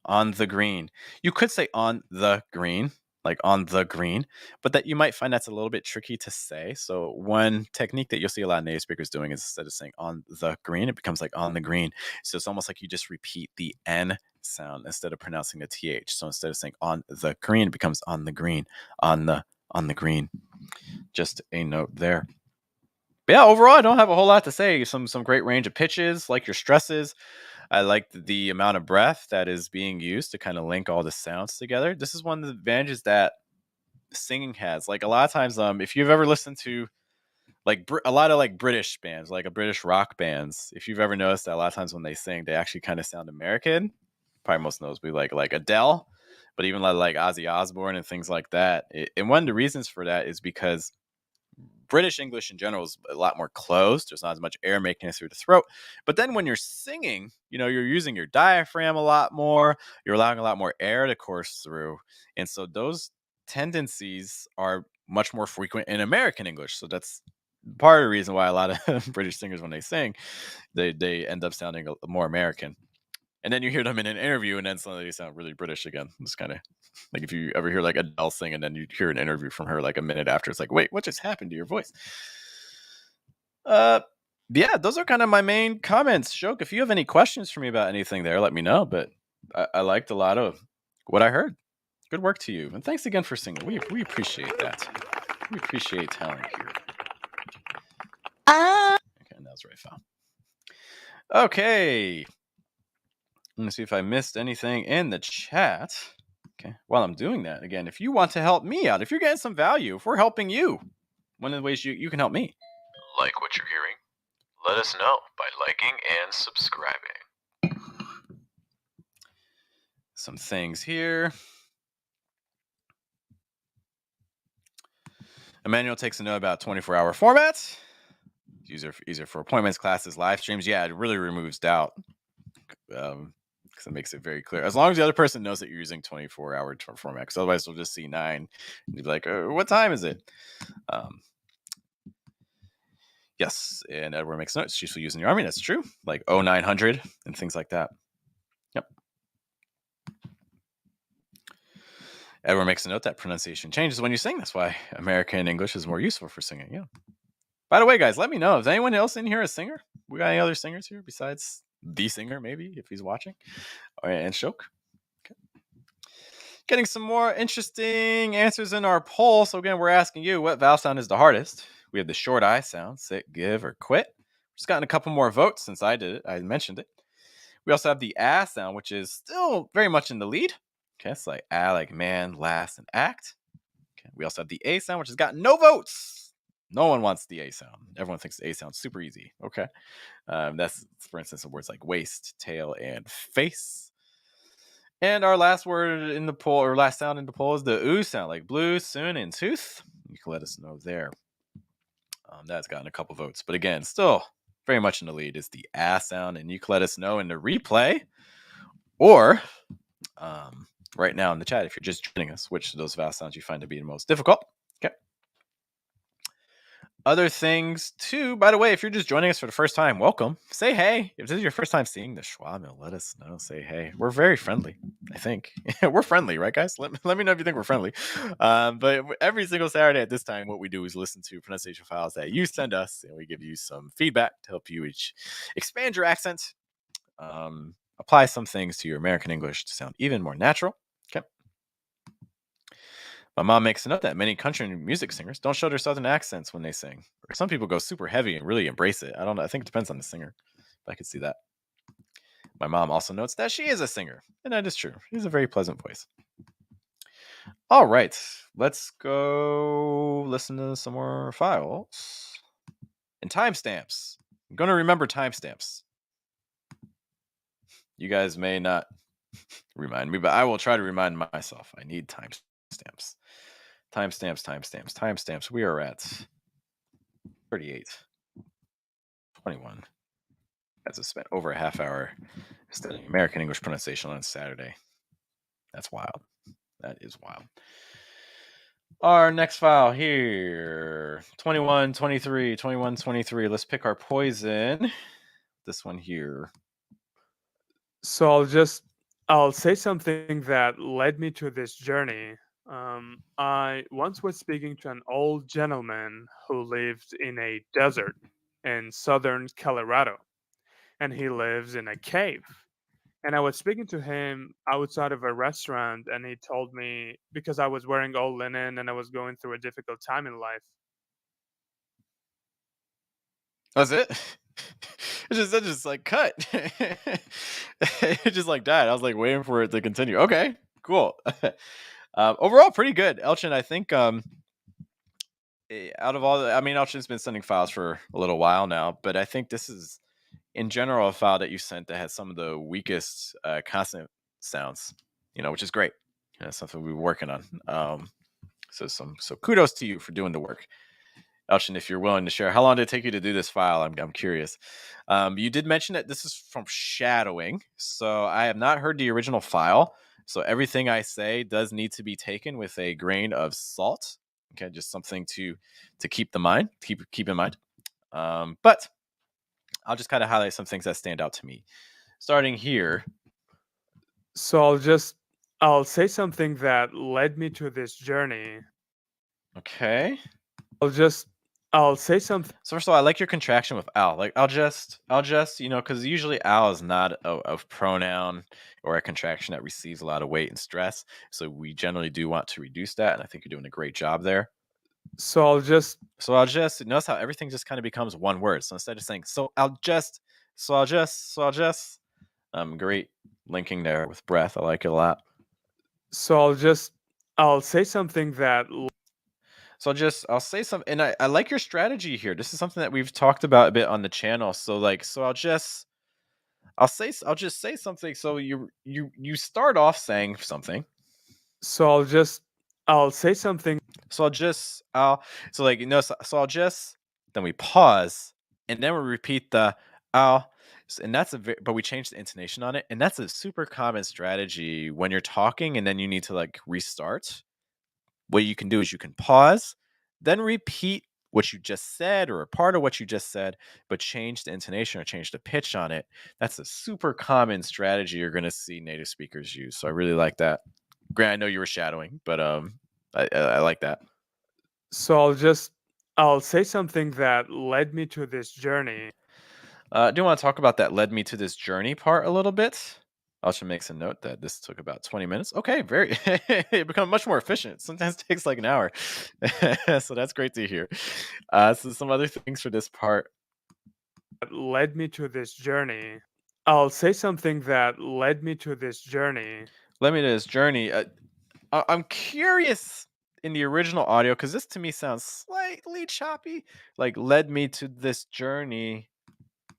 you could say on the green, like on the green, but that you might find that's a little bit tricky to say. So one technique that you'll see a lot of native speakers doing is instead of saying on the green, it becomes like on the green. So it's almost like you just repeat the N sound instead of pronouncing the TH. So instead of saying on the green, it becomes on the green, on the green. Just a note there. But yeah, overall, I don't have a whole lot to say. Some great range of pitches, like your stresses. I like the amount of breath that is being used to kind of link all the sounds together. This is one of the advantages that singing has. Like a lot of times, if you've ever listened to like a lot of like British bands, like a British rock bands, if you've ever noticed that a lot of times when they sing, they actually kind of sound American. Probably most notably like Adele, but even like Ozzy Osbourne and things like that. And one of the reasons for that is because British English in general is a lot more closed. There's not as much air making it through the throat. But then when you're singing, you know, you're using your diaphragm a lot more. You're allowing a lot more air to course through. And so those tendencies are much more frequent in American English. So that's part of the reason why a lot of British singers, when they sing, they end up sounding more American. And then you hear them in an interview, and then suddenly they sound really British again. It's kind of like if you ever hear like Adele sing, and then you hear an interview from her like a minute after. It's like, wait, what just happened to your voice? Yeah, those are kind of my main comments. Shoke, if you have any questions for me about anything there, let me know. But I liked a lot of what I heard. Good work to you, and thanks again for singing. We appreciate that. We appreciate talent here. Okay, that was right, file. Okay. Let me see if I missed anything in the chat. Okay. While I'm doing that, again, if you want to help me out, if you're getting some value, if we're helping you, one of the ways you can help me. Like what you're hearing? Let us know by liking and subscribing. Some things here. Emmanuel takes a note about 24-hour formats. Easier for appointments, classes, live streams. Yeah, it really removes doubt. Because it makes it very clear. As long as the other person knows that you're using 24-hour format, because otherwise they'll just see 9 and you'll be like, what time is it? Yes, and Edward makes notes. It's useful using the army. That's true. Like 0900 and things like that. Yep. Edward makes a note that pronunciation changes when you sing. That's why American English is more useful for singing. Yeah. By the way, guys, let me know. Is anyone else in here a singer? We got any other singers here besides the singer, maybe, if he's watching? All right, and Shoke. Okay. Getting some more interesting answers in our poll. So again, we're asking you, what vowel sound is the hardest? We have the short I sound, sit, give, or quit. Just gotten a couple more votes since I did it. I mentioned it. We also have the A sound, which is still very much in the lead. Okay, it's like A, like man, last, and act. Okay. We also have the A sound, which has got no votes. No one wants the A sound. Everyone thinks the A sound's super easy. Okay. That's, for instance, words like waist, tail, and face. And our last word in the poll, or last sound in the poll, is the oo sound, like blue, soon, and tooth. You can let us know there. That's gotten a couple votes. But again, still very much in the lead is the A sound. And you can let us know in the replay or right now in the chat if you're just joining us, which of those vowel sounds you find to be the most difficult. Okay. Other things too, by the way, if you're just joining us for the first time, welcome. Say hey. If this is your first time seeing the Schwa Mill, let us know. Say hey. We're very friendly, I think. We're friendly, right, guys? Let me know if you think we're friendly. But every single Saturday at this time, what we do is listen to pronunciation files that you send us, and we give you some feedback to help you expand your accent, apply some things to your American English to sound even more natural. Okay. My mom makes a note that many country music singers don't show their southern accents when they sing. Or some people go super heavy and really embrace it. I don't know. I think it depends on the singer. But I could see that. My mom also notes that she is a singer. And that is true. She has a very pleasant voice. All right. Let's go listen to some more files. And timestamps. I'm going to remember timestamps. You guys may not remind me, but I will try to remind myself. I need timestamps. Timestamps. We are at 38. 21. As I spent over a half hour studying American English pronunciation on Saturday. That's wild. That is wild. Our next file here. 21, 23. Let's pick our poison. This one here. So I'll say something that led me to this journey. I once was speaking to an old gentleman who lived in a desert in southern Colorado, and he lives in a cave. And I was speaking to him outside of a restaurant, and he told me because I was wearing old linen and I was going through a difficult time in life. That's it? That just like cut. It just like died. I was like waiting for it to continue. Okay, cool. Overall, pretty good. Elchin, I think out of all Elchin's been sending files for a little while now, but I think this is in general a file that you sent that has some of the weakest consonant sounds, which is great. That's something we've been working on. So kudos to you for doing the work. Elchin, if you're willing to share, how long did it take you to do this file? I'm curious. You did mention that this is from shadowing, so I have not heard the original file. So everything I say does need to be taken with a grain of salt. Okay, just something to keep in mind. But I'll just kind of highlight some things that stand out to me. Starting here. So I'll say something that led me to this journey. Okay. I'll say something. So first of all, I like your contraction with "I'll." Like I'll just, because usually "I'll" is not a pronoun or a contraction that receives a lot of weight and stress. So we generally do want to reduce that, and I think you're doing a great job there. So I'll just notice how everything just kind of becomes one word. So instead of saying so I'll just, great linking there with breath. I like it a lot. So I'll say something that. So I'll say something, and I like your strategy here. This is something that we've talked about a bit on the channel. So I'll just say something. So you start off saying something. So I'll say something. So I'll just, then we pause, and then we repeat the I'll, and but we change the intonation on it, and that's a super common strategy when you're talking, and then you need to restart. What you can do is you can pause, then repeat what you just said or a part of what you just said, but change the intonation or change the pitch on it. That's a super common strategy you're going to see native speakers use. So I really like that. Grant, I know you were shadowing, but I like that. So I'll say something that led me to this journey. I do want to talk about that led me to this journey part a little bit. Also makes a note that this took about 20 minutes. Okay, very it become much more efficient. Sometimes it takes like an hour. So that's great to hear. So some other things for this part. That led me to this journey. I'll say something that led me to this journey. Led me to this journey. I'm curious in the original audio, because this to me sounds slightly choppy. Like led me to this journey.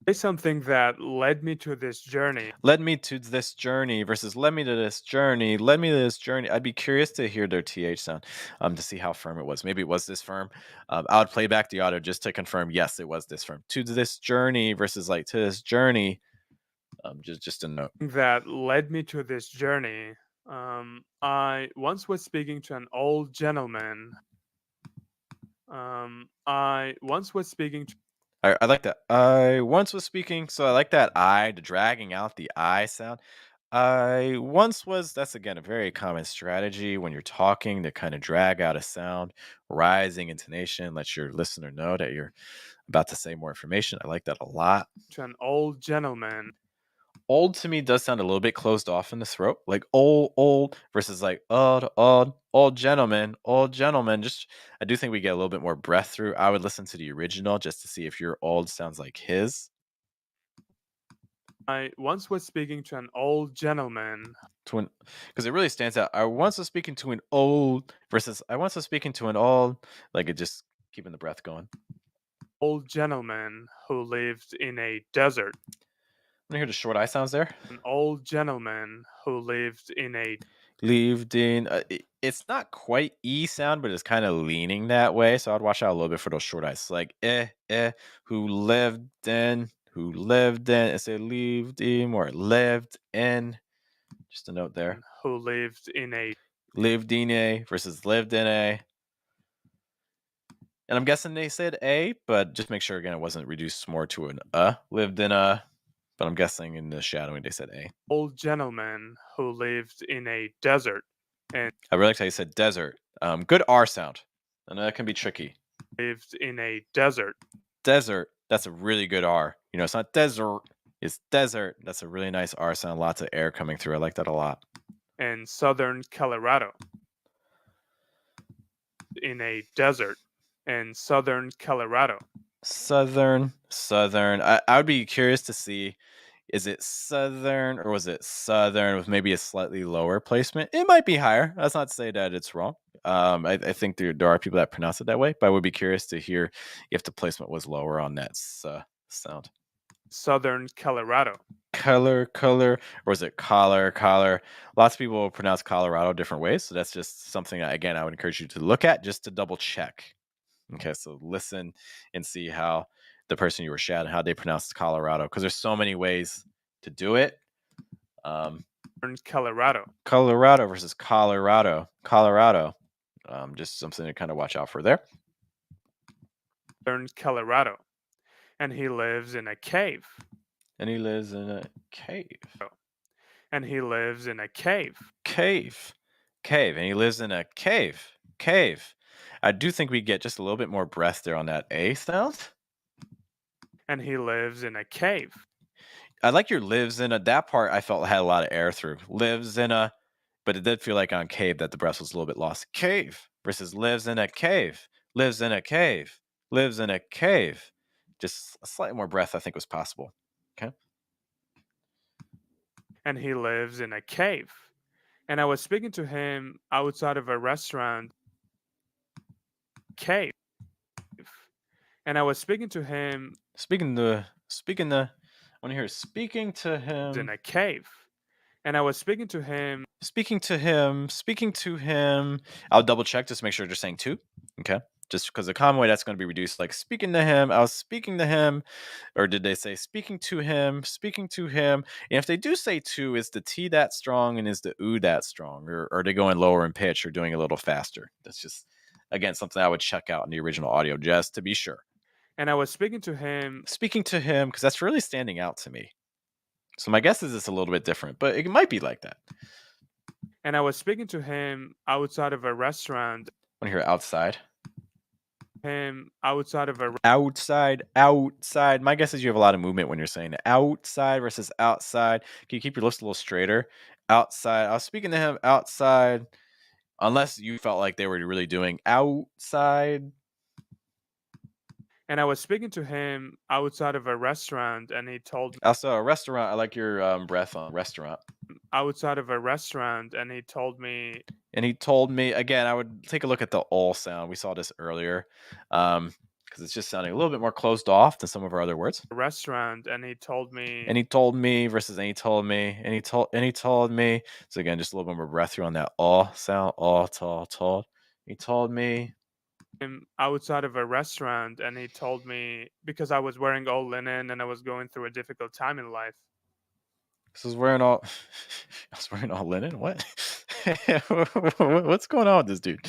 Say something that led me to this journey. Led me to this journey versus led me to this journey. Led me to this journey. I'd be curious to hear their th sound, to see how firm it was. Maybe it was this firm. I would play back the audio just to confirm. Yes, it was this firm. To this journey versus like to this journey. Just a note. That led me to this journey. I once was speaking to an old gentleman. I once was speaking to. I like that. I once was speaking, so I like that the dragging out the I sound. I once was, that's again a very common strategy when you're talking to kind of drag out a sound, rising intonation, let your listener know that you're about to say more information. I like that a lot. To an old gentleman. Old to me does sound a little bit closed off in the throat, like old versus like old gentleman, old gentleman. Just, I do think we get a little bit more breath through. I would listen to the original just to see if your old sounds like his. I once was speaking to an old gentleman. Because it really stands out. I once was speaking to an old versus I once was speaking to an old, like it just keeping the breath going. Old gentleman who lived in a desert. I'm gonna hear the short I sounds there. An old gentleman who lived in. It's not quite E sound, but it's kind of leaning that way. So I'd watch out a little bit for those short I's. Like who lived in, It's a lived in or lived in. Just a note there. Who lived in a. Lived in a versus lived in a. And I'm guessing they said a, but just make sure again it wasn't reduced more to an lived in a. But I'm guessing in the shadowing they said a. Old gentleman who lived in a desert. And I really like how you said desert. Good R sound. I know that can be tricky. Lived in a desert. Desert. That's a really good R. It's not desert. It's desert. That's a really nice R sound. Lots of air coming through. I like that a lot. And southern Colorado. In a desert. And southern Colorado. Southern. I would be curious to see, is it southern or was it southern with maybe a slightly lower placement? It might be higher. That's not to say that it's wrong. I think there are people that pronounce it that way, but I would be curious to hear if the placement was lower on that sound. Southern Colorado. Color, or is it collar? Lots of people will pronounce Colorado different ways, so that's just something that, again, I would encourage you to look at just to double check. Okay, so listen and see how the person you were shadowing, how they pronounce Colorado, because there's so many ways to do it. Colorado versus Colorado. Just something to kind of watch out for there. Colorado, and he lives in a cave. And he lives in a cave. And he lives in a cave. Cave. Cave. And he lives in a cave. Cave. I do think we get just a little bit more breath there on that A sound. And he lives in a cave. I like your lives in a. That part I felt had a lot of air through. Lives in a, but it did feel like on cave that the breath was a little bit lost. Cave versus lives in a cave. Lives in a cave. Lives in a cave. Just a slightly more breath I think was possible. Okay. And he lives in a cave. And I was speaking to him outside of a restaurant. Cave. And I was speaking to him. Speaking the. I want to hear speaking to him in a cave. And I was speaking to him. Speaking to him. I'll double check just to make sure they're saying two. Okay. Just because the common way that's going to be reduced, like speaking to him, I was speaking to him, or did they say speaking to him? And if they do say two, is the T that strong and is the oo that strong, or are they going lower in pitch or doing a little faster? That's just, again, something I would check out in the original audio just to be sure. And I was speaking to him, because that's really standing out to me. So my guess is it's a little bit different, but it might be like that. And I was speaking to him outside of a restaurant. I want to hear outside. Outside. My guess is you have a lot of movement when you're saying outside versus outside. Can you keep your lips a little straighter? Outside. I was speaking to him outside, unless you felt like they were really doing outside. And I was speaking to him outside of a restaurant, and he told me. Also, a restaurant. I like your breath on restaurant. Outside of a restaurant, and he told me. And he told me, again, I would take a look at the all sound. We saw this earlier, because it's just sounding a little bit more closed off than some of our other words. Restaurant, and he told me. And he told me versus and he told me. So again, just a little bit more breath through on that all sound. All told. He told me. Outside of a restaurant, and he told me because I was wearing all linen and I was going through a difficult time in life. I was wearing all linen. What? What's going on with this dude?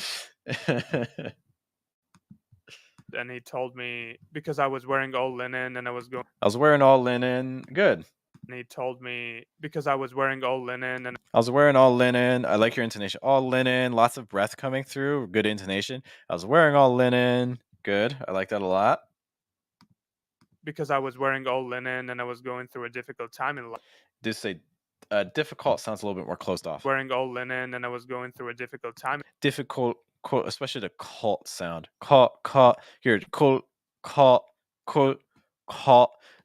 And he told me because I was wearing all linen and I was wearing all linen. Good. And he told me because I was wearing all linen and I was wearing all linen. I like your intonation. All linen. Lots of breath coming through. Good intonation. I was wearing all linen. Good. I like that a lot. Because I was wearing all linen and I was going through a difficult time in life. Just say difficult sounds a little bit more closed off. Wearing all linen and I was going through a difficult time. Difficult, especially the cult sound. Cult. Here, cult.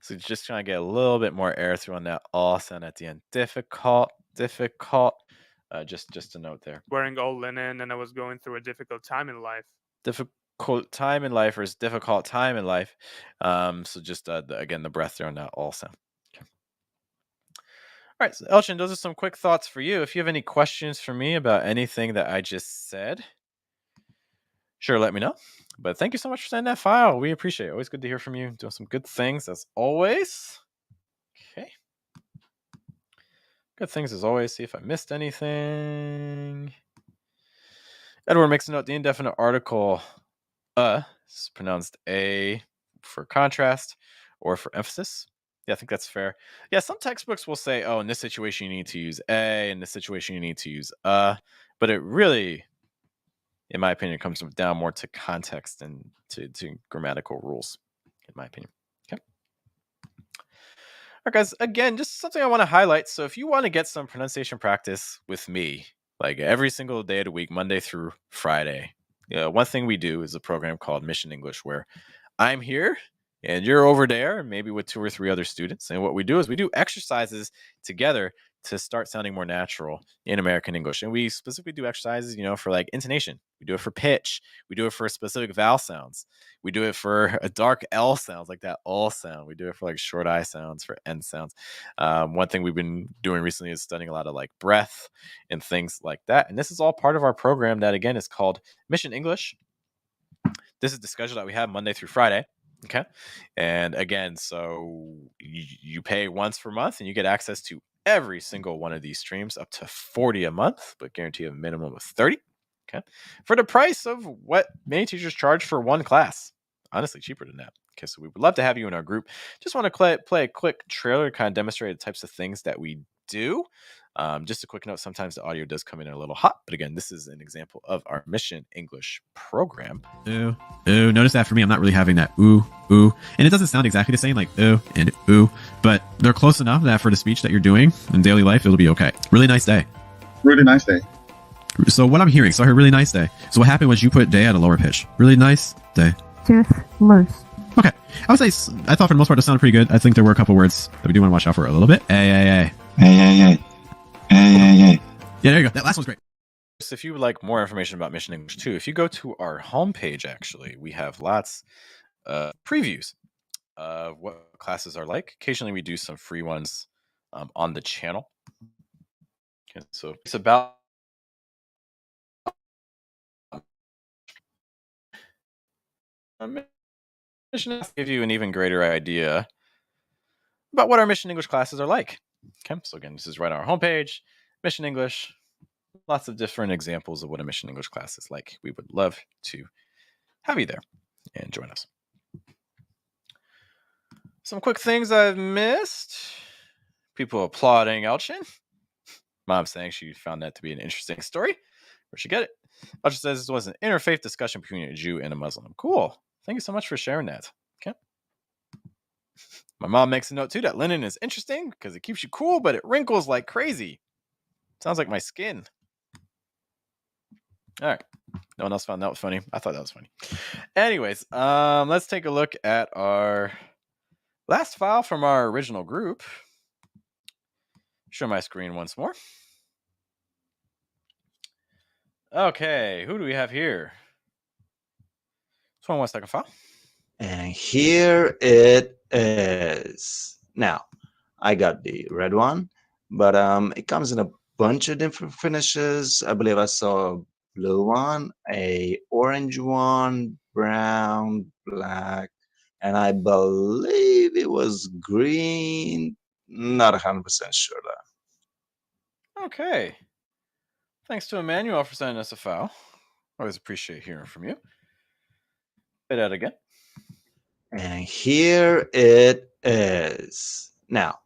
So just trying to get a little bit more air through on that all sound at the end. Difficult. Just a note there. Wearing all linen and I was going through a difficult time in life. Difficult time in life versus difficult time in life. So just again the breath there on that all sound. Okay. All right, so Elchin, those are some quick thoughts for you. If you have any questions for me about anything that I just said, sure, let me know. But thank you so much for sending that file. We appreciate it. Always good to hear from you. Doing some good things as always. Okay. Good things as always. See if I missed anything. Edward makes a note. The indefinite article is pronounced A for contrast or for emphasis. Yeah, I think that's fair. Yeah, some textbooks will say, oh, in this situation you need to use A, in this situation you need to use but it really, in my opinion, comes down more to context and to grammatical rules, in my opinion. Okay. All right, guys, again, just something I want to highlight. So if you want to get some pronunciation practice with me, like every single day of the week, Monday through Friday, one thing we do is a program called Mission English, where I'm here and you're over there, maybe with 2 or 3 other students. And what we do is we do exercises together to start sounding more natural in American English. And we specifically do exercises, for like intonation. We do it for pitch. We do it for specific vowel sounds. We do it for a dark L sounds, like that all sound. We do it for like short I sounds, for N sounds. One thing we've been doing recently is studying a lot of like breath and things like that. And this is all part of our program that, again, is called Mission English. This is the schedule that we have Monday through Friday. Okay. And again, so you pay once per month and you get access to every single one of these streams, up to 40 a month, but guarantee a minimum of 30. Okay. For the price of what many teachers charge for one class. Honestly, cheaper than that. Okay, so we would love to have you in our group. Just want to play a quick trailer to kind of demonstrate the types of things that we do. Just a quick note, sometimes the audio does come in a little hot, but again, this is an example of our Mission English program. Ooh, ooh. Notice that for me, I'm not really having that ooh, ooh. And it doesn't sound exactly the same, like ooh and ooh, but they're close enough that for the speech that you're doing in daily life, it'll be okay. Really nice day. Really nice day. So what I'm hearing, so I heard really nice day. So what happened was you put day at a lower pitch. Really nice day. Just loose. Okay. I would say, I thought for the most part it sounded pretty good. I think there were a couple words that we do want to watch out for a little bit. Hey, hey, hey. Hey, hey, hey. Hey, hey, hey. Yeah, there you go. That last one's great. If you would like more information about Mission English 2, if you go to our homepage, actually, we have lots of previews of what classes are like. Occasionally, we do some free ones on the channel. Okay, so it's about Mission to give you an even greater idea about what our Mission English classes are like. Okay, so again, this is right on our homepage, Mission English. Lots of different examples of what a Mission English class is like. We would love to have you there and join us. Some quick things I've missed. People applauding Elchin. Mom saying she found that to be an interesting story. Where'd she get it? Elchin says this was an interfaith discussion between a Jew and a Muslim. Cool. Thank you so much for sharing that. Okay. My mom makes a note too that linen is interesting because it keeps you cool, but it wrinkles like crazy. Sounds like my skin. All right. No one else found that was funny. I thought that was funny. Anyways, let's take a look at our last file from our original group. Show my screen once more. Okay, who do we have here? This one second file. And here it is. Now, I got the red one, but it comes in a bunch of different finishes. I believe I saw a blue one, a orange one, brown, black, and I believe it was green. Not 100% sure though. Okay. Thanks to Emmanuel for sending us a file. Always appreciate hearing from you. Say that again. And here it is. Now,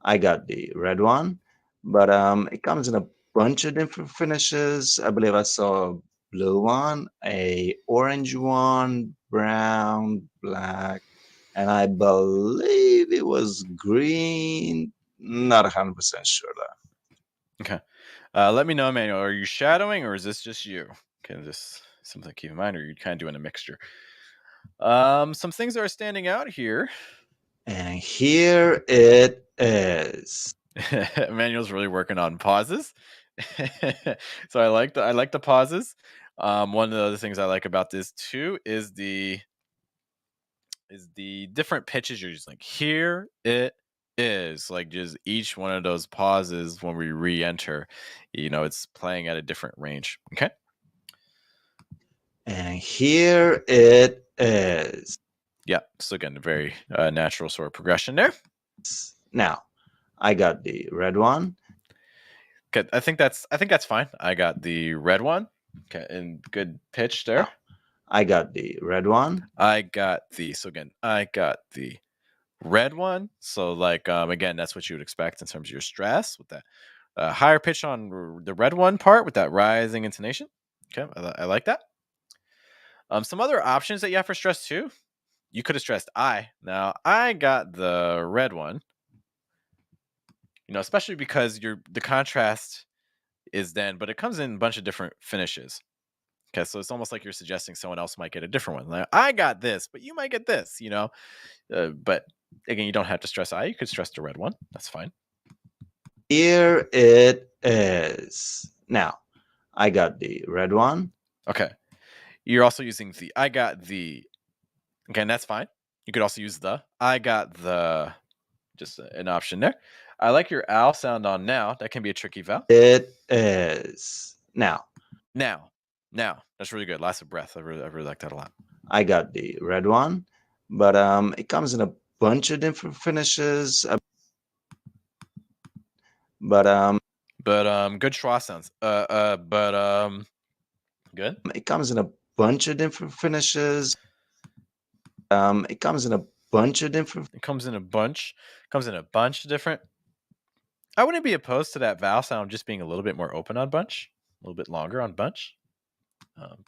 I got the red one, but it comes in a bunch of different finishes. I believe I saw a blue one, a orange one, brown, black, and I believe it was green. Not 100% sure though. Okay. Let me know, Emmanuel. Are you shadowing or is this just you? Okay, just something to keep in mind, or are you kind of doing a mixture? Some things that are standing out here. And here it is. Emmanuel's really working on pauses. So I like the pauses. One of the other things I like about this too is the different pitches you're using. Like here it is, like just each one of those pauses when we re-enter, it's playing at a different range. Okay. And here it is. Yeah. So again, a very natural sort of progression there. Now, I got the red one. Okay, I think that's fine. I got the red one. Okay, and good pitch there. Now, I got the red one. I got the red one. So like again, that's what you would expect in terms of your stress with that higher pitch on the red one part with that rising intonation. Okay, I like that. Some other options that you have for stress too. You could have stressed I. Now I got the red one. Especially because the contrast is then, but it comes in a bunch of different finishes. Okay, so it's almost like you're suggesting someone else might get a different one. Like, I got this, but you might get this, but again, you don't have to stress I. You could stress the red one. That's fine. Here it is. Now, I got the red one. Okay. You're also using the I got the. Again, that's fine. You could also use the I got the. Just an option there. I like your owl sound on now. That can be a tricky vowel. It is. Now. That's really good. Lots of breath. I really like that a lot. I got the red one, but it comes in a bunch of different finishes. But good schwa sounds. Good. It comes in a bunch of different finishes. It comes in a bunch of different. It comes in a bunch. Comes in a bunch of different. I wouldn't be opposed to that vowel sound just being a little bit more open on bunch, a little bit longer on bunch.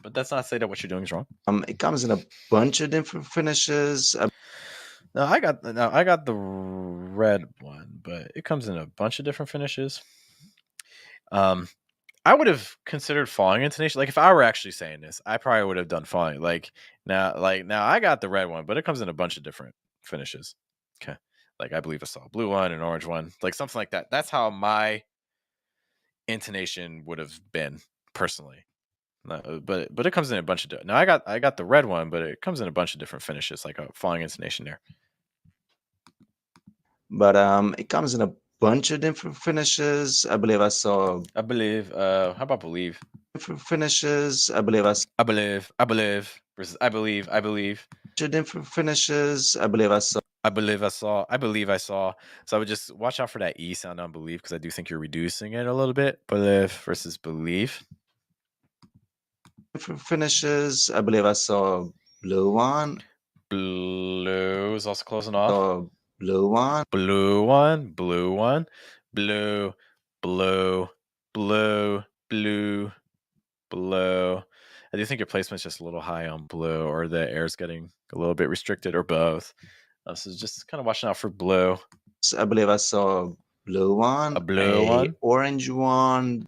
But that's not to say that what you're doing is wrong. It comes in a bunch of different finishes. No, I got the red one, but it comes in a bunch of different finishes. I would have considered falling intonation. Like if I were actually saying this, I probably would have done falling. Like now I got the red one, but it comes in a bunch of different finishes. Okay. Like I believe I saw a blue one, an orange one, like something like that. That's how my intonation would have been personally. But it comes in a bunch of now I got the red one, but it comes in a bunch of different finishes, like a falling intonation there. But it comes in a bunch of different finishes. I believe I saw. I believe. How about believe? Different finishes. I believe I saw. I believe versus I believe. Different finishes. I believe I saw. I believe I saw. So I would just watch out for that E sound on believe because I do think you're reducing it a little bit. Believe versus believe. Different finishes. I believe I saw a blue one. Blue is also closing off. Saw a blue one. Blue one. Blue one. Blue. Blue. Blue. Blue. Blue. I do think your placement's just a little high on blue, or the air's getting a little bit restricted, or both. So just kind of watching out for blue. I believe I saw a blue one. A blue one. Orange one.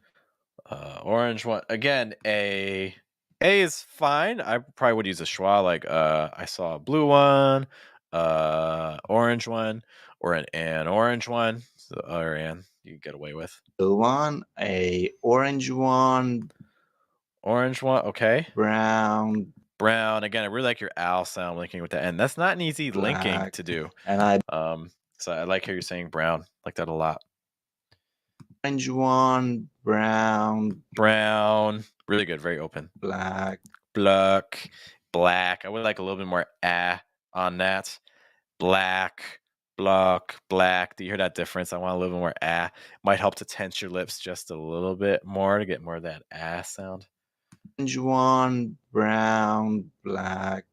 Orange one. Again, A is fine. I probably would use a schwa, like I saw a blue one, orange one, or an orange one. So, or an you get away with. Blue one, a orange one. Orange one, okay. Brown. Again, I really like your owl sound linking with that, and that's not an easy linking to do. And so I like how you're saying brown, like that a lot. Orange one, brown, really good, very open. black. I would like a little bit more on that. Black. Do you hear that difference? I want a little bit more Might help to tense your lips just a little bit more to get more of that sound. Orange one, brown, black,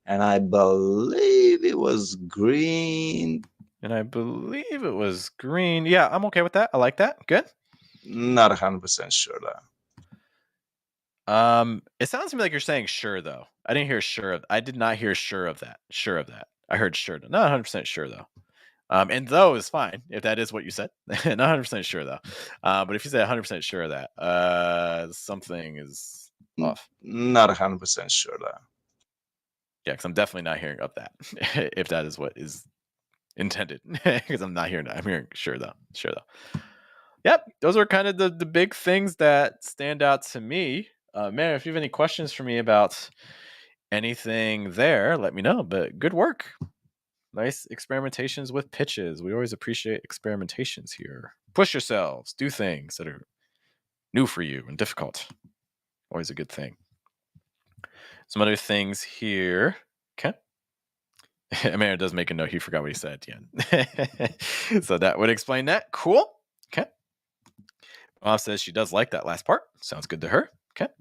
and I believe it was green. Yeah, I'm okay with that. I like that. Good. Not 100% sure though. It sounds to me like you're saying sure though. I didn't hear sure. I did not hear sure of that. I heard sure. Not 100% sure though. And though is fine if that is what you said. Not 100% sure though. But if you say 100% sure of that, something is off. Not 100% sure though. Yeah, because I'm definitely not hearing of that. If that is what is intended, because I'm not hearing that. I'm hearing sure though. Yep, those are kind of the big things that stand out to me. Man, if you have any questions for me about anything there, let me know. But good work. Nice experimentations with pitches. We always appreciate experimentations here. Push yourselves. Do things that are new for you and difficult. Always a good thing. Some other things here. Okay. Amanda does make a note. He forgot what he said at the end. So that would explain that. Cool. Okay. Mom says she does like that last part. Sounds good to her. Okay.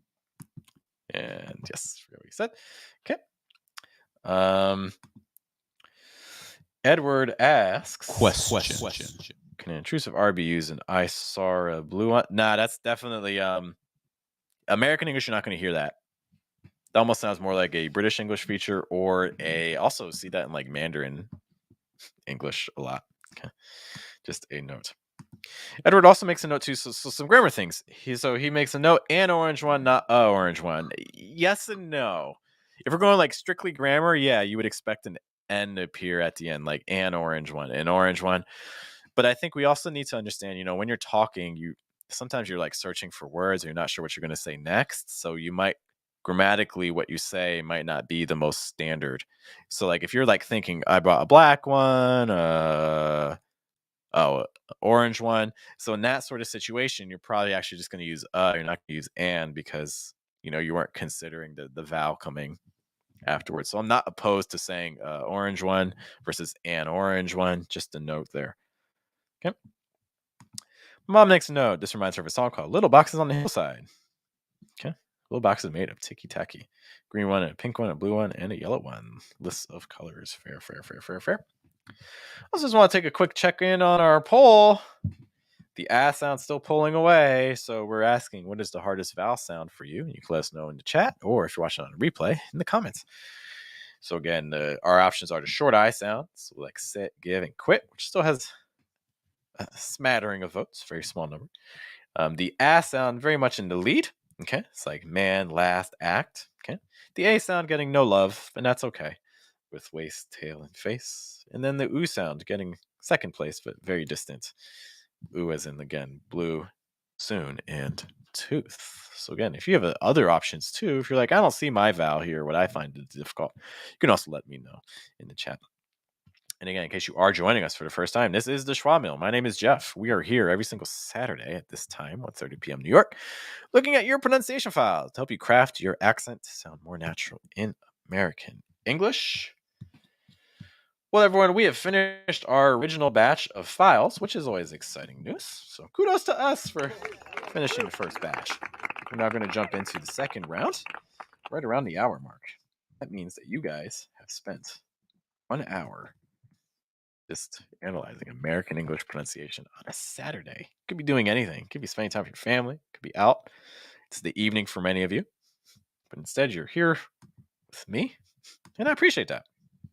And yes, forgot what he said. Okay. Edward asks, Question. Can an intrusive R be used in I saw a blue one? Nah, that's definitely American English. You're not going to hear that. That almost sounds more like a British English feature, or also see that in like Mandarin English a lot. Okay. Just a note. Edward also makes a note too, so some grammar things. He makes a note, an orange one, not a orange one. Yes and no. If we're going like strictly grammar, yeah, you would expect an N to appear at the end, like an orange one. But I think we also need to understand, when you're talking, sometimes you're like searching for words, or you're not sure what you're going to say next. So you might grammatically what you say might not be the most standard. So like if you're like thinking, I bought a black one, orange one. So in that sort of situation, you're probably actually just going to use you're not going to use and, because you weren't considering the vowel coming afterwards. So I'm not opposed to saying orange one versus an orange one. Just a note there. Okay. Mom makes a note. This reminds her of a song called Little Boxes on the Hillside. Okay. Little box is made of ticky tacky. Green one, a pink one, a blue one, and a yellow one. List of colors. Fair, fair, fair, fair, fair. I just want to take a quick check in on our poll. The ah sound's still pulling away, so we're asking, what is the hardest vowel sound for you? And you can let us know in the chat, or if you're watching on a replay, in the comments. So again, our options are the short I sounds, like sit, give, and quit, which still has a smattering of votes, very small number. The ah sound very much in the lead. Okay, it's like man, last, act. Okay, the a sound getting no love, and that's okay, with waist, tail, and face. And then the oo sound getting second place, but very distant. Oo as in, again, blue, soon, and tooth. So again, if you have other options too, if you're like, I don't see my vowel here, what I find it difficult, you can also let me know in the chat. And again, in case you are joining us for the first time, this is the Schwa Mill. My name is Jeff. We are here every single Saturday at this time, 1:30 p.m. New York, looking at your pronunciation files to help you craft your accent to sound more natural in American English. Well, everyone, we have finished our original batch of files, which is always exciting news. So kudos to us for finishing the first batch. We're now going to jump into the second round, right around the hour mark. That means that you guys have spent 1 hour just analyzing American English pronunciation on a Saturday. Could be doing anything. Could be spending time with your family. Could be out. It's the evening for many of you. But instead, you're here with me. And I appreciate that.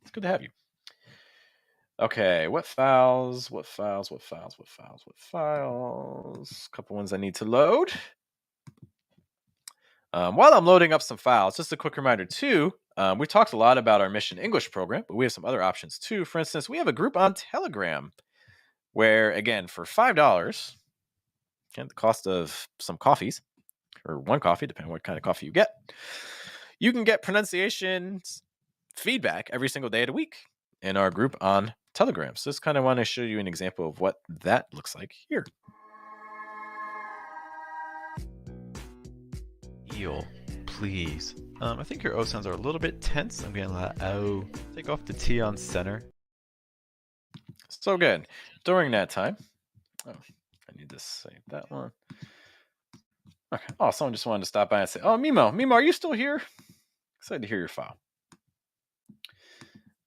It's good to have you. Okay, what files? A couple ones I need to load. While I'm loading up some files, just a quick reminder too, we talked a lot about our Mission English program, but we have some other options too. For instance, we have a group on Telegram where, again, for $5, and the cost of some coffees, or one coffee, depending on what kind of coffee you get, you can get pronunciation feedback every single day of the week in our group on Telegram. So just kind of want to show you an example of what that looks like here. Eel, please. I think your O sounds are a little bit tense. I'm going to let O take off the T on center. So good. During that time, I need to save that one. Okay. Oh, someone just wanted to stop by and say, oh, Mimo, are you still here? Excited to hear your file.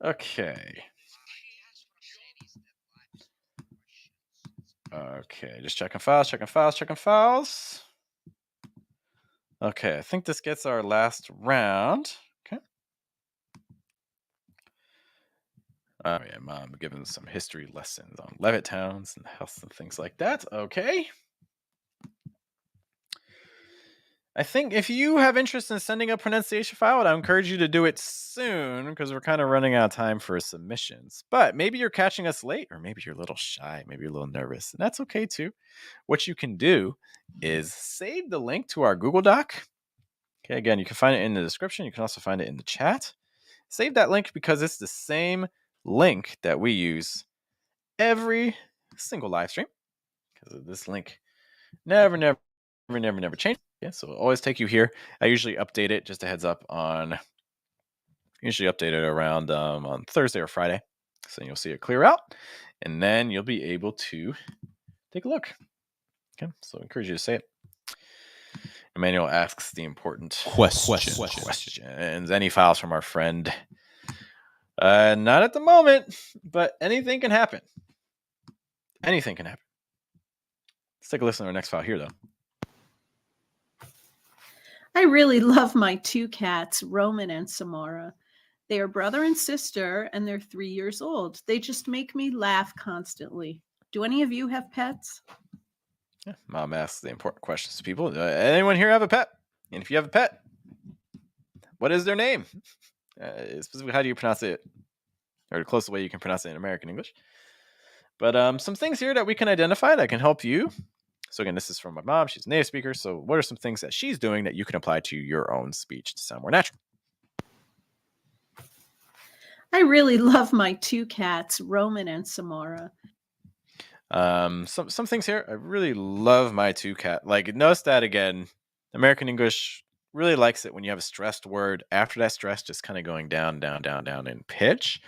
Okay. Okay, just checking files. Okay, I think this gets our last round. Okay. Oh yeah, Mom giving some history lessons on Levittowns and house and things like that. Okay. I think if you have interest in sending a pronunciation file, I encourage you to do it soon because we're kind of running out of time for submissions. But maybe you're catching us late, or maybe you're a little shy, maybe you're a little nervous, and that's okay too. What you can do is save the link to our Google Doc. Okay, again, you can find it in the description. You can also find it in the chat. Save that link because it's the same link that we use every single live stream. Because this link never changes. Yeah, so it'll always take you here. I usually update it, just a heads up, usually update it around on Thursday or Friday. So you'll see it clear out, and then you'll be able to take a look. Okay, so I encourage you to say it. Emmanuel asks the important questions. Any files from our friend? Not at the moment, but anything can happen. Anything can happen. Let's take a listen to our next file here, though. I really love my two cats, Roman and Samara. They are brother and sister, and they're 3 years old. They just make me laugh constantly. Do any of you have pets? Yeah, Mom asks the important questions to people. Anyone here have a pet? And if you have a pet, what is their name? Specifically, how do you pronounce it? Or the closest way you can pronounce it in American English. But some things here that we can identify that can help you. So again, this is from my mom. She's a native speaker. So what are some things that she's doing that you can apply to your own speech to sound more natural? I really love my two cats, Roman and Samara. Some things here. I really love my two cat. Like, notice that again. American English really likes it when you have a stressed word. After that stress, just kind of going down in pitch.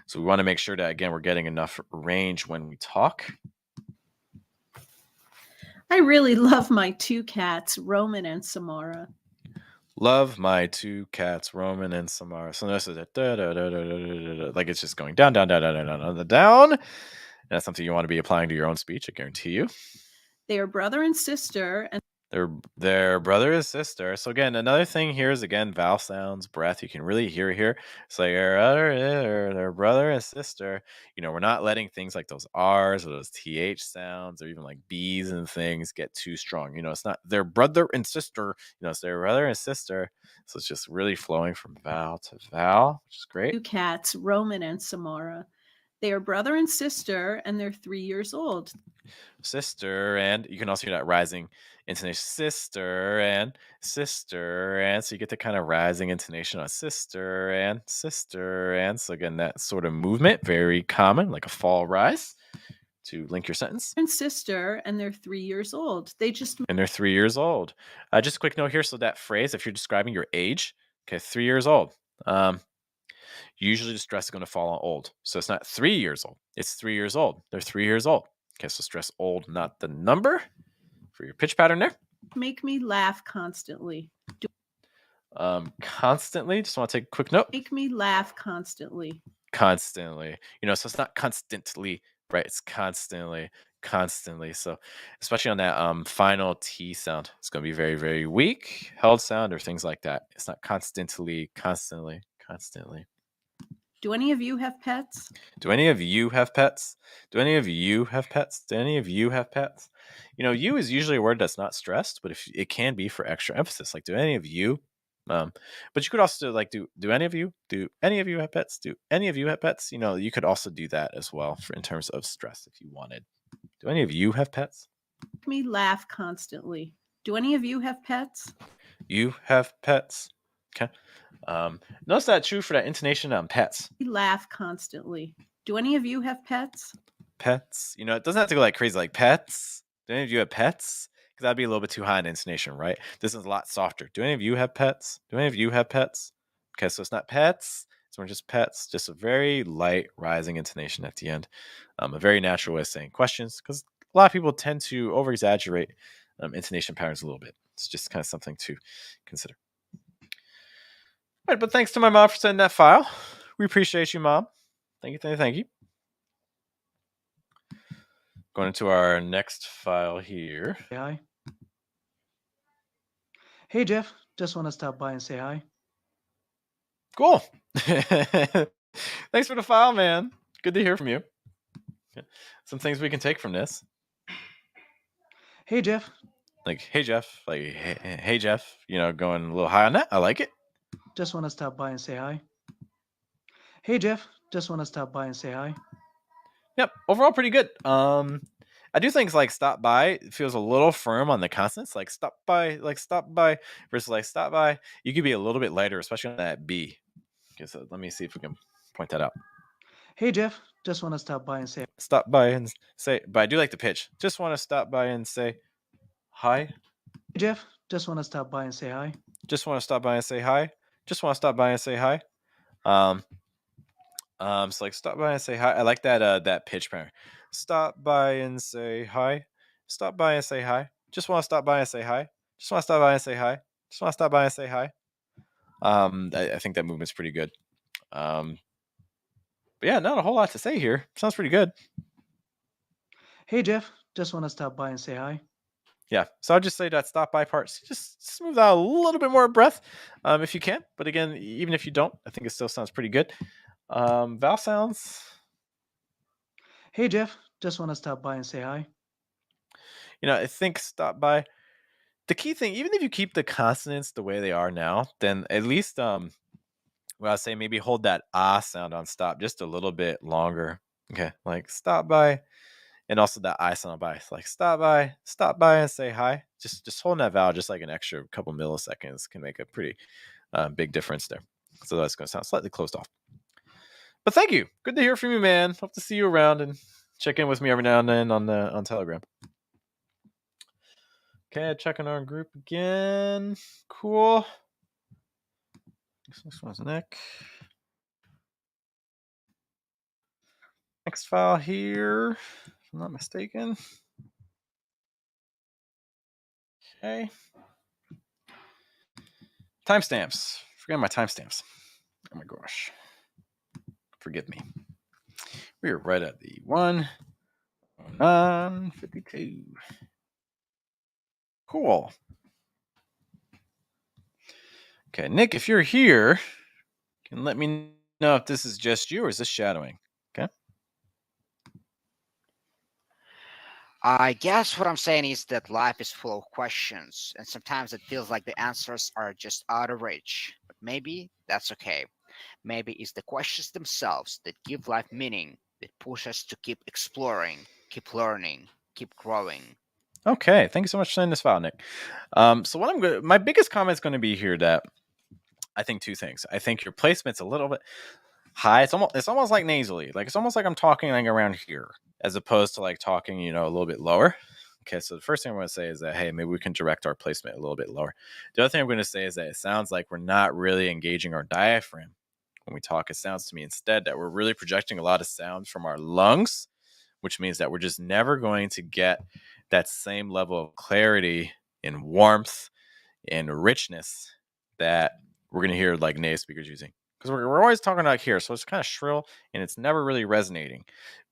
So we want to make sure that, again, we're getting enough range when we talk. I really love my two cats, Roman and Samara. Love my two cats, Roman and Samara. So notice that like it's just going down, down, down, down, down, down, down. And that's something you want to be applying to your own speech, I guarantee you. They are brother and sister, and their brother and sister. So again, another thing here is again vowel sounds, breath. You can really hear it here. It's like their brother and sister. You know, we're not letting things like those R's or those TH sounds or even like B's and things get too strong. You know, it's not their brother and sister. You know, it's their brother and sister. So it's just really flowing from vowel to vowel, which is great. two cats, Roman and Samara. They are brother and sister, and they're 3 years old. Sister, and you can also hear that rising intonation, sister, and so you get the kind of rising intonation on sister, and so again, that sort of movement, very common, like a fall rise to link your sentence. And sister, and they're 3 years old. And they're 3 years old. Just a quick note here, so that phrase, if you're describing your age, okay, 3 years old, usually the stress is going to fall on old. So it's not 3 years old, it's 3 years old. They're 3 years old. Okay, so stress old, not the number for your pitch pattern there. Make me laugh constantly. Constantly, just want to take a quick note. Make me laugh constantly. Constantly. You know, so it's not constantly, right? It's constantly. So especially on that final T sound, it's going to be very, very weak, held sound or things like that. It's not constantly. Do any of you have pets? Do any of you have pets? Do any of you have pets? Do any of you have pets? You know, you is usually a word that's not stressed, but if it can be for extra emphasis. Like, do any of you? But you could also like do any of you? Do any of you have pets? Do any of you have pets? You know, you could also do that as well for in terms of stress if you wanted. Do any of you have pets? Make me laugh constantly. Do any of you have pets? You have pets. Okay. Notice that true for that intonation on pets. We laugh constantly. Do any of you have pets? Pets. You know, it doesn't have to go like crazy like pets. Do any of you have pets? Because that'd be a little bit too high in intonation, right? This is a lot softer. Do any of you have pets? Do any of you have pets? Okay, so it's not pets. It's more just pets. Just a very light rising intonation at the end. A very natural way of saying questions because a lot of people tend to over exaggerate intonation patterns a little bit. It's just kind of something to consider. All right, but thanks to my mom for sending that file. We appreciate you, Mom. Thank you. Going into our next file here. Hi. Hey, Jeff. Just want to stop by and say hi. Cool. Thanks for the file, man. Good to hear from you. Some things we can take from this. Hey, Jeff. Like, hey, Jeff. Like, hey, Jeff. You know, going a little high on that. I like it. Just want to stop by and say hi. Hey, Jeff. Just want to stop by and say hi. Yep. Overall, pretty good. I do think like stop by feels a little firm on the consonants. Like stop by versus like stop by. You could be a little bit lighter, especially on that B. Okay, so let me see if we can point that out. Hey, Jeff. Just want to stop by and say. Stop by and say. But I do like the pitch. Just want to stop by and say hi. Hey, Jeff. Just want to stop by and say hi. Just want to stop by and say hi. Just want to stop by and say hi. So like stop by and say hi. I like that that pitch pattern. Stop by and say hi. Stop by and say hi. Just want to stop by and say hi. Just want to stop by and say hi. Just want to stop by and say hi. I think that movement's pretty good. But yeah, not a whole lot to say here. Sounds pretty good. Hey, Jeff. Just want to stop by and say hi. Yeah, so I'll just say that stop by part. Just smooth out a little bit more breath if you can. But again, even if you don't, I think it still sounds pretty good. Vowel sounds. Hey, Jeff. Just want to stop by and say hi. You know, I think stop by. The key thing, even if you keep the consonants the way they are now, then at least, well, I'd say maybe hold that ah sound on stop just a little bit longer. Okay, like stop by. And also that I sound by. It's like stop by and say hi. Just holding that vowel just like an extra couple milliseconds can make a pretty big difference there. So that's going to sound slightly closed off. But thank you. Good to hear from you, man. Hope to see you around and check in with me every now and then on Telegram. Okay, checking our group again. Cool. This one's neck. Next file here, if I'm not mistaken. Okay. Timestamps. Forgetting my timestamps. Oh my gosh. Forgive me. We are right at the 1:09:52. Cool. Okay, Nick, if you're here, can let me know if this is just you or is this shadowing? Okay. I guess what I'm saying is that life is full of questions, and sometimes it feels like the answers are just out of reach. But maybe that's okay. Maybe it's the questions themselves that give life meaning, that push us to keep exploring, keep learning, keep growing. Okay, thank you so much for sending this file, Nick. So what I'm going, my biggest comment is going to be here that I think two things. I think your placement's a little bit high. It's almost like nasally. Like it's almost like I'm talking like around here, as opposed to like talking, a little bit lower. Okay, so the first thing I'm going to say is that hey, maybe we can direct our placement a little bit lower. The other thing I'm going to say is that it sounds like we're not really engaging our diaphragm when we talk. It sounds to me instead that we're really projecting a lot of sound from our lungs, which means that we're just never going to get that same level of clarity and warmth and richness that we're going to hear like native speakers using. Because we're always talking like here, so it's kind of shrill and it's never really resonating.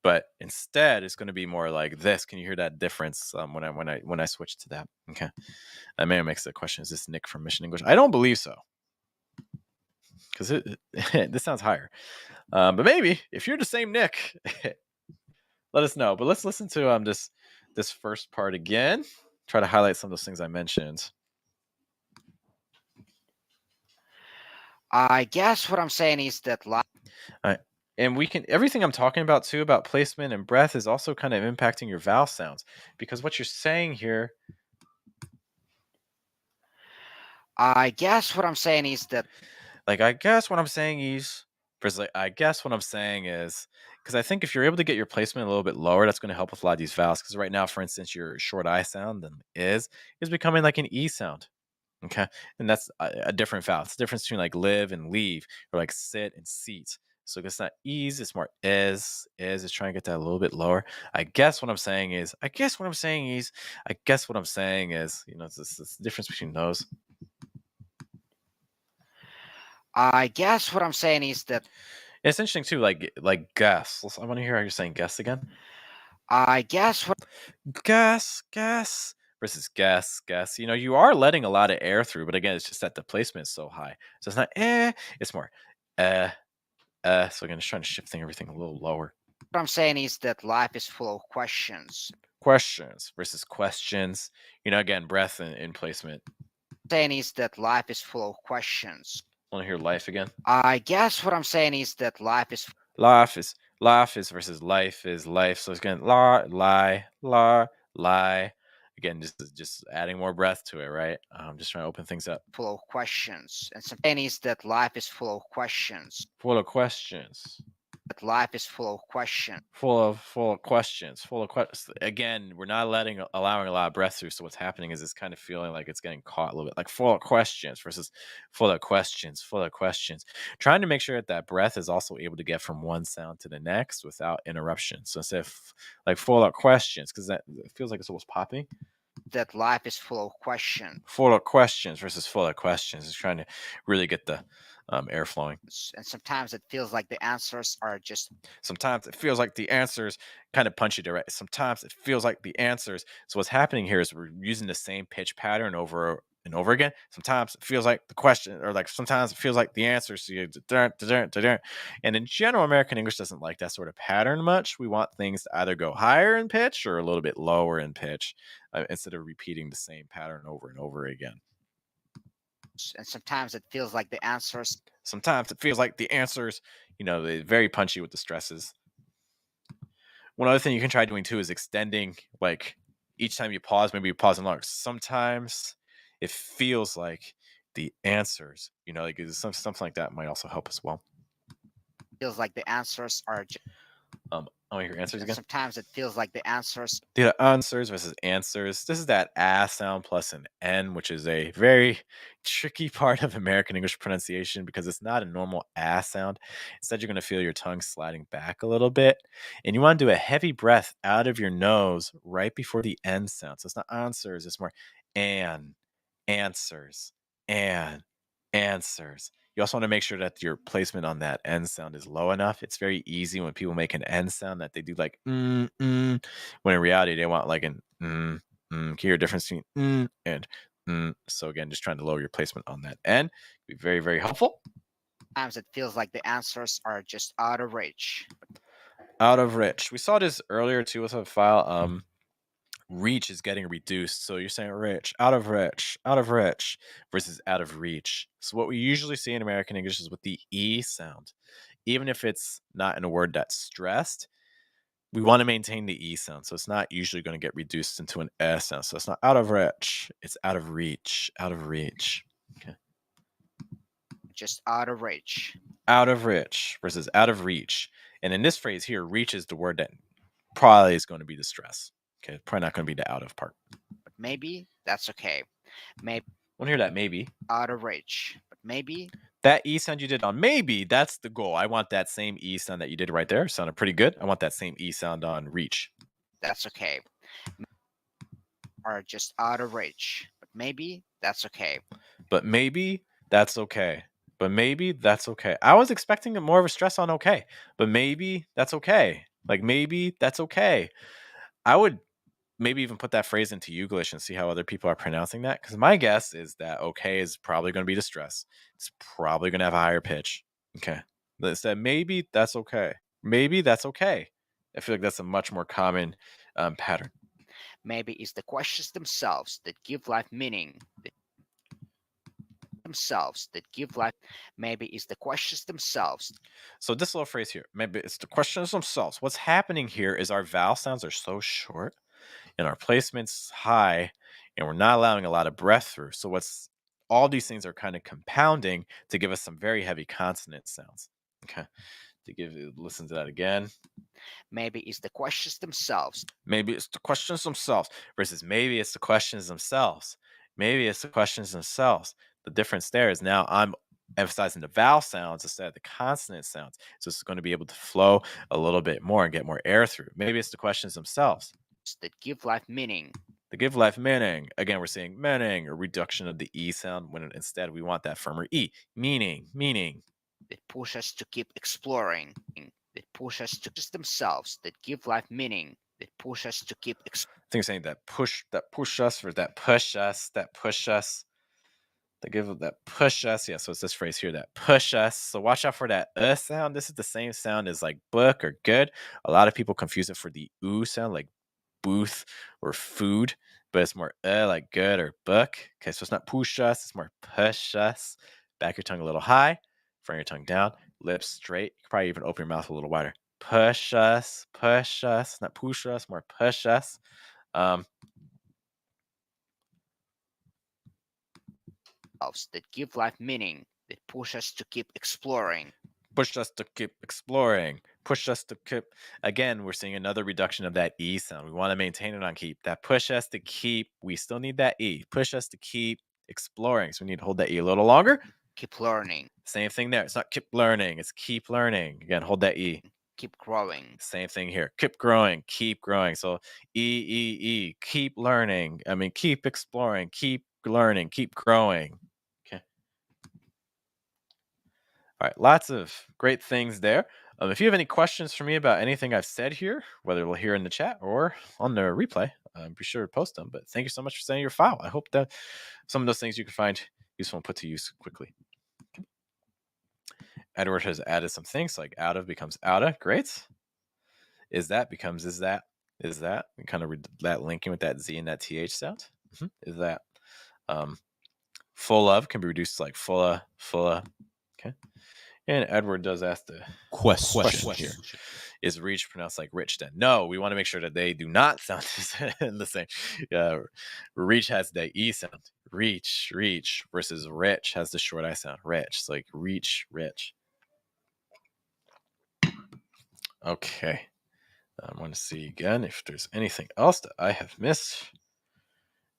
But instead, it's going to be more like this. Can you hear that difference when I switch to that? Okay, that may make the question: is this Nick from Mission English? I don't believe so, because this sounds higher. But maybe if you're the same Nick, let us know. But let's listen to this first part again. Try to highlight some of those things I mentioned. I guess what I'm saying is that life. All right. And we can everything I'm talking about too about placement and breath is also kind of impacting your vowel sounds, because what you're saying here. I guess what I'm saying is that. Like I guess what I'm saying is versus like I guess what I'm saying is, because I think if you're able to get your placement a little bit lower, that's going to help with a lot of these vowels. Because right now, for instance, your short I sound is becoming like an E sound. Okay, and that's a different vowel. It's the difference between like live and leave, or like sit and seat. So it's not ease, it's more is trying to get that a little bit lower. I guess what I'm saying is, I guess what I'm saying is, I guess what I'm saying is, it's this difference between those. I guess what I'm saying is that. It's interesting too, like guess. I want to hear how you're saying guess again. I guess what. Guess versus guess. You are letting a lot of air through, but again, it's just that the placement is so high. So it's not it's more so again, just trying to shift everything a little lower. What I'm saying is that life is full of questions. Questions versus questions. Again, breath and placement. Saying is that life is full of questions. Want to hear life again? I guess what I'm saying is that life is versus life is life. So it's again lie. Again, just adding more breath to it, right? I'm just trying to open things up. Full of questions, and something is that life is full of questions. Full of questions. That life is full of questions. Full of questions. Again, we're not allowing a lot of breath through. So what's happening is it's kind of feeling like it's getting caught a little bit, like full of questions versus full of questions. Trying to make sure that breath is also able to get from one sound to the next without interruption. So instead of like full of questions, because that it feels like it's almost popping. That life is full of questions. Full of questions versus full of questions is trying to really get the air flowing. And sometimes it feels like the answers are just. Sometimes it feels like the answers kind of punch you direct. Sometimes it feels like the answers. So what's happening here is we're using the same pitch pattern over and over again. Sometimes it feels like the question, or like sometimes it feels like the answers. So and in general, American English doesn't like that sort of pattern much. We want things to either go higher in pitch or a little bit lower in pitch, instead of repeating the same pattern over and over again. And sometimes it feels like the answers. They're very punchy with the stresses. One other thing you can try doing too is extending, like each time you pause, maybe you pause in longer. Sometimes it feels like the answers, like something like that might also help as well. Feels like the answers are. I want to hear answers again. Sometimes it feels like the answers. The answers versus answers. This is that A sound plus an N, which is a very tricky part of American English pronunciation because it's not a normal A sound. Instead, you're going to feel your tongue sliding back a little bit. And you want to do a heavy breath out of your nose right before the N sound. So it's not answers, it's more and, answers, and, answers. You also want to make sure that your placement on that N sound is low enough. It's very easy when people make an N sound that they do like when in reality they want like an Can you hear a difference between and So again, just trying to lower your placement on that N be very, very helpful. Sometimes it feels like the answers are just out of reach. Out of reach. We saw this earlier too with a file. Reach is getting reduced. So you're saying rich, out of rich, versus out of reach. So what we usually see in American English is with the E sound. Even if it's not in a word that's stressed, we want to maintain the E sound. So it's not usually going to get reduced into an S sound. So it's not out of reach, it's out of reach, out of reach. Okay. Just out of reach. Out of reach versus out of reach. And in this phrase here, reach is the word that probably is going to be the stress. Okay, probably not going to be the out of part. But maybe that's okay. Maybe. Want to hear that maybe? Out of reach. But maybe. That E sound you did on maybe, that's the goal. I want that same E sound that you did right there. Sounded pretty good. I want that same E sound on reach. That's okay. Are just out of reach. But maybe that's okay. But maybe that's okay. But maybe that's okay. I was expecting more of a stress on okay. But maybe that's okay. Like maybe that's okay. I would maybe even put that phrase into Youglish and see how other people are pronouncing that. Because my guess is that okay is probably going to be the stress. It's probably going to have a higher pitch. Okay. Instead, maybe that's okay. Maybe that's okay. I feel like that's a much more common pattern. Maybe it's the questions themselves that give life meaning. Maybe it's the questions themselves. So this little phrase here, maybe it's the questions themselves. What's happening here is our vowel sounds are so short and our placement's high and we're not allowing a lot of breath through. So all these things are kind of compounding to give us some very heavy consonant sounds. Okay. Listen to that again. Maybe it's the questions themselves. Maybe it's the questions themselves versus maybe it's the questions themselves. Maybe it's the questions themselves. The difference there is now I'm emphasizing the vowel sounds instead of the consonant sounds. So it's going to be able to flow a little bit more and get more air through. Maybe it's the questions themselves that give life meaning. They give life meaning. Again, we're saying meaning, a reduction of the E sound when instead we want that firmer E. Meaning. That push us to keep exploring. That push us to just themselves. That give life meaning. That push us to keep exploring. I think saying that push us, or that push us. They give that push us. Yeah, so it's this phrase here, that push us. So watch out for that sound. This is the same sound as like book or good. A lot of people confuse it for the sound, like booth or food, but it's more like good or book. Okay, so it's not push us, it's more push us. Back your tongue a little high, front your tongue down, lips straight. You can probably even open your mouth a little wider. Push us, not push us, more push us. That give life meaning, that push us to keep exploring. Push us to keep exploring. Push us to keep. Again, we're seeing another reduction of that E sound. We want to maintain it on keep. That push us to keep. We still need that E. Push us to keep exploring. So we need to hold that E a little longer. Keep learning. Same thing there. It's not keep learning. It's keep learning. Again, hold that E. Keep growing. Same thing here. Keep growing. Keep growing. So E. Keep learning. I mean, keep exploring. Keep learning. Keep growing. All right, lots of great things there. If you have any questions for me about anything I've said here, whether we'll hear in the chat or on the replay, be sure to post them. But thank you so much for sending your file. I hope that some of those things you can find useful and put to use quickly. Okay. Edward has added some things like out of becomes outa. Great. Is that becomes is that. And kind of that linking with that Z and that TH sound. Is that. Full of can be reduced to like fulla. Okay. And Edward does ask the question here. Is reach pronounced like rich then? No, we want to make sure that they do not sound the same. Reach has the E sound. Reach versus rich has the short I sound. Rich. It's like reach, rich. Okay. I want to see again if there's anything else that I have missed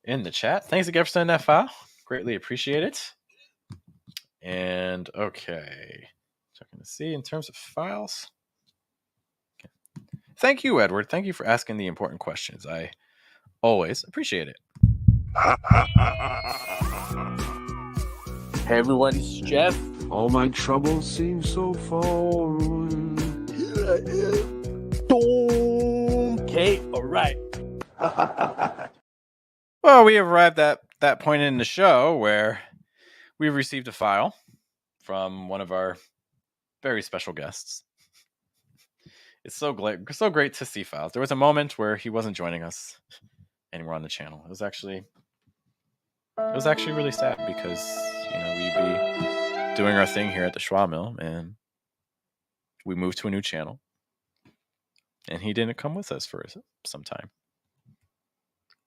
in the chat. Thanks again for sending that file. Greatly appreciate it. And okay, checking to see in terms of files. Okay. Thank you, Edward. Thank you for asking the important questions. I always appreciate it. Hey everyone, it's Jeff. All my troubles seem so far away. Okay, alright. Well, we arrived at that point in the show where we've received a file from one of our very special guests. It's so great to see files. There was a moment where he wasn't joining us anymore on the channel. It was actually really sad because we'd be doing our thing here at the Schwa Mill, and we moved to a new channel, and he didn't come with us for some time.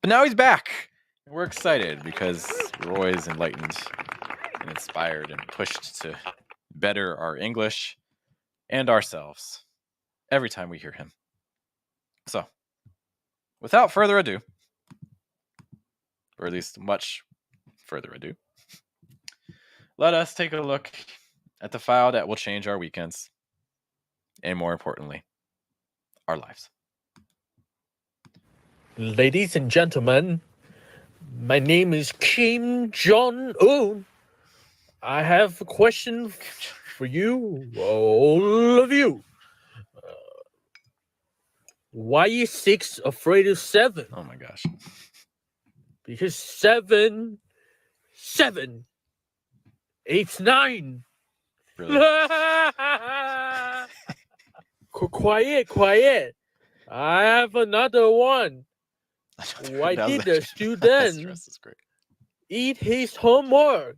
But now he's back. And we're excited because we're always enlightened and inspired and pushed to better our English and ourselves every time we hear him. So, without further ado, or at least much further ado, let us take a look at the file that will change our weekends, and more importantly, our lives. Ladies and gentlemen, my name is Kim Jong-un. I have a question for you, all of you. Why is 6 afraid of 7? Oh my gosh. Because 7, 8, 9. Really? Quiet. I have another one. Why That was did the actually- student This is great. eat his homework?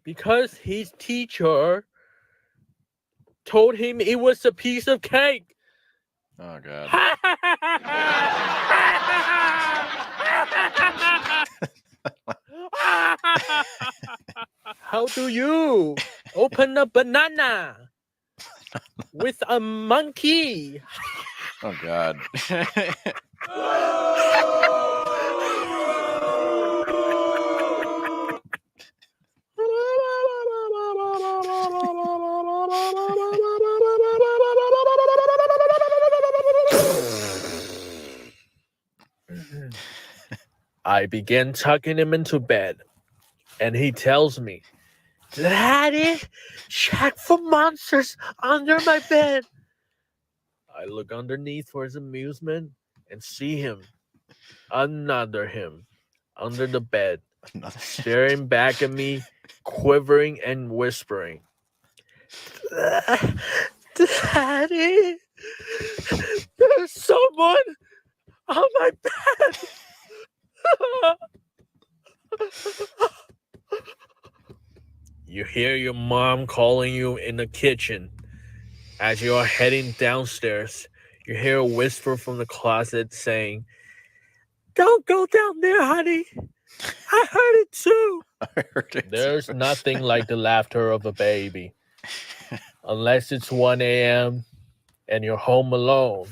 Because his teacher told him it was a piece of cake. Oh god. How do you open a banana with a monkey? Oh god. I began tucking him into bed, and he tells me, "Daddy, check for monsters under my bed." I look underneath for his amusement and see him under the bed, staring back at me, quivering and whispering, "Daddy, there's someone on my bed." You hear your mom calling you in the kitchen. As you are heading downstairs, you hear a whisper from the closet saying, "Don't go down there, honey. I heard it too." I heard it There's too. nothing like the laughter of a baby. Unless it's 1 a.m. and you're home alone.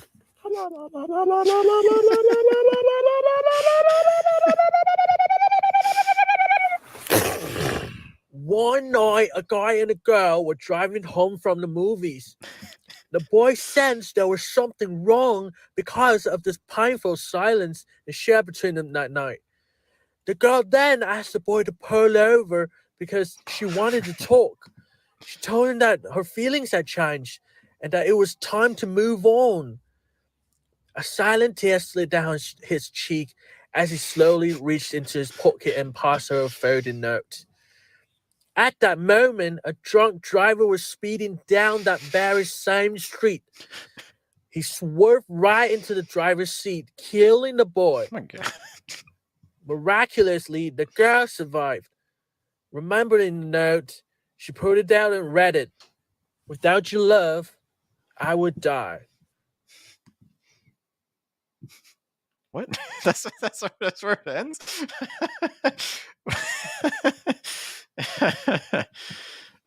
One night, a guy and a girl were driving home from the movies. The boy sensed there was something wrong because of this painful silence they shared between them that night. The girl then asked the boy to pull over because she wanted to talk. She told him that her feelings had changed and that it was time to move on. A silent tear slid down his cheek as he slowly reached into his pocket and passed her a folded note. At that moment, a drunk driver was speeding down that very same street. He swerved right into the driver's seat, killing the boy. Oh my god. Miraculously, the girl survived. Remembering the note, she put it down and read it. "Without your love, I would die." What? That's where it ends.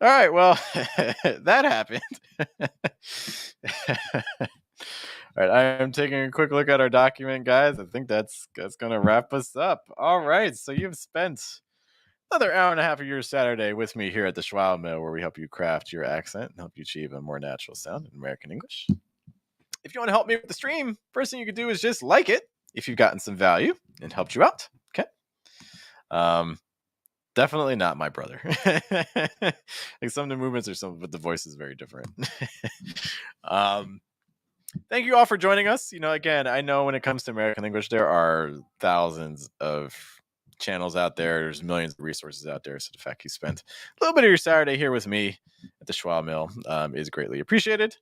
All right. Well, that happened. All right. I am taking a quick look at our document, guys. I think that's going to wrap us up. All right. So you've spent another hour and a half of your Saturday with me here at the Schwa Mill, where we help you craft your accent and help you achieve a more natural sound in American English. If you want to help me with the stream, first thing you can do is just like it if you've gotten some value and helped you out. Okay. Definitely not my brother. Like some of the movements are some, but the voice is very different. Thank you all for joining us. Again, I know when it comes to American English, there are thousands of channels out there. There's millions of resources out there. So the fact you spent a little bit of your Saturday here with me at the Schwa Mill is greatly appreciated.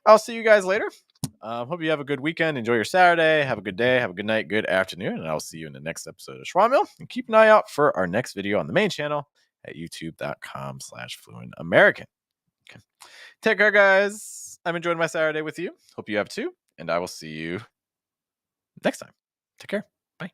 I'll see you guys later. Hope you have a good weekend. Enjoy your Saturday. Have a good day. Have a good night. Good afternoon. And I'll see you in the next episode of Schwa Mill. And keep an eye out for our next video on the main channel at youtube.com/fluentamerican. Okay. Take care, guys. I'm enjoying my Saturday with you. Hope you have too. And I will see you next time. Take care. Bye.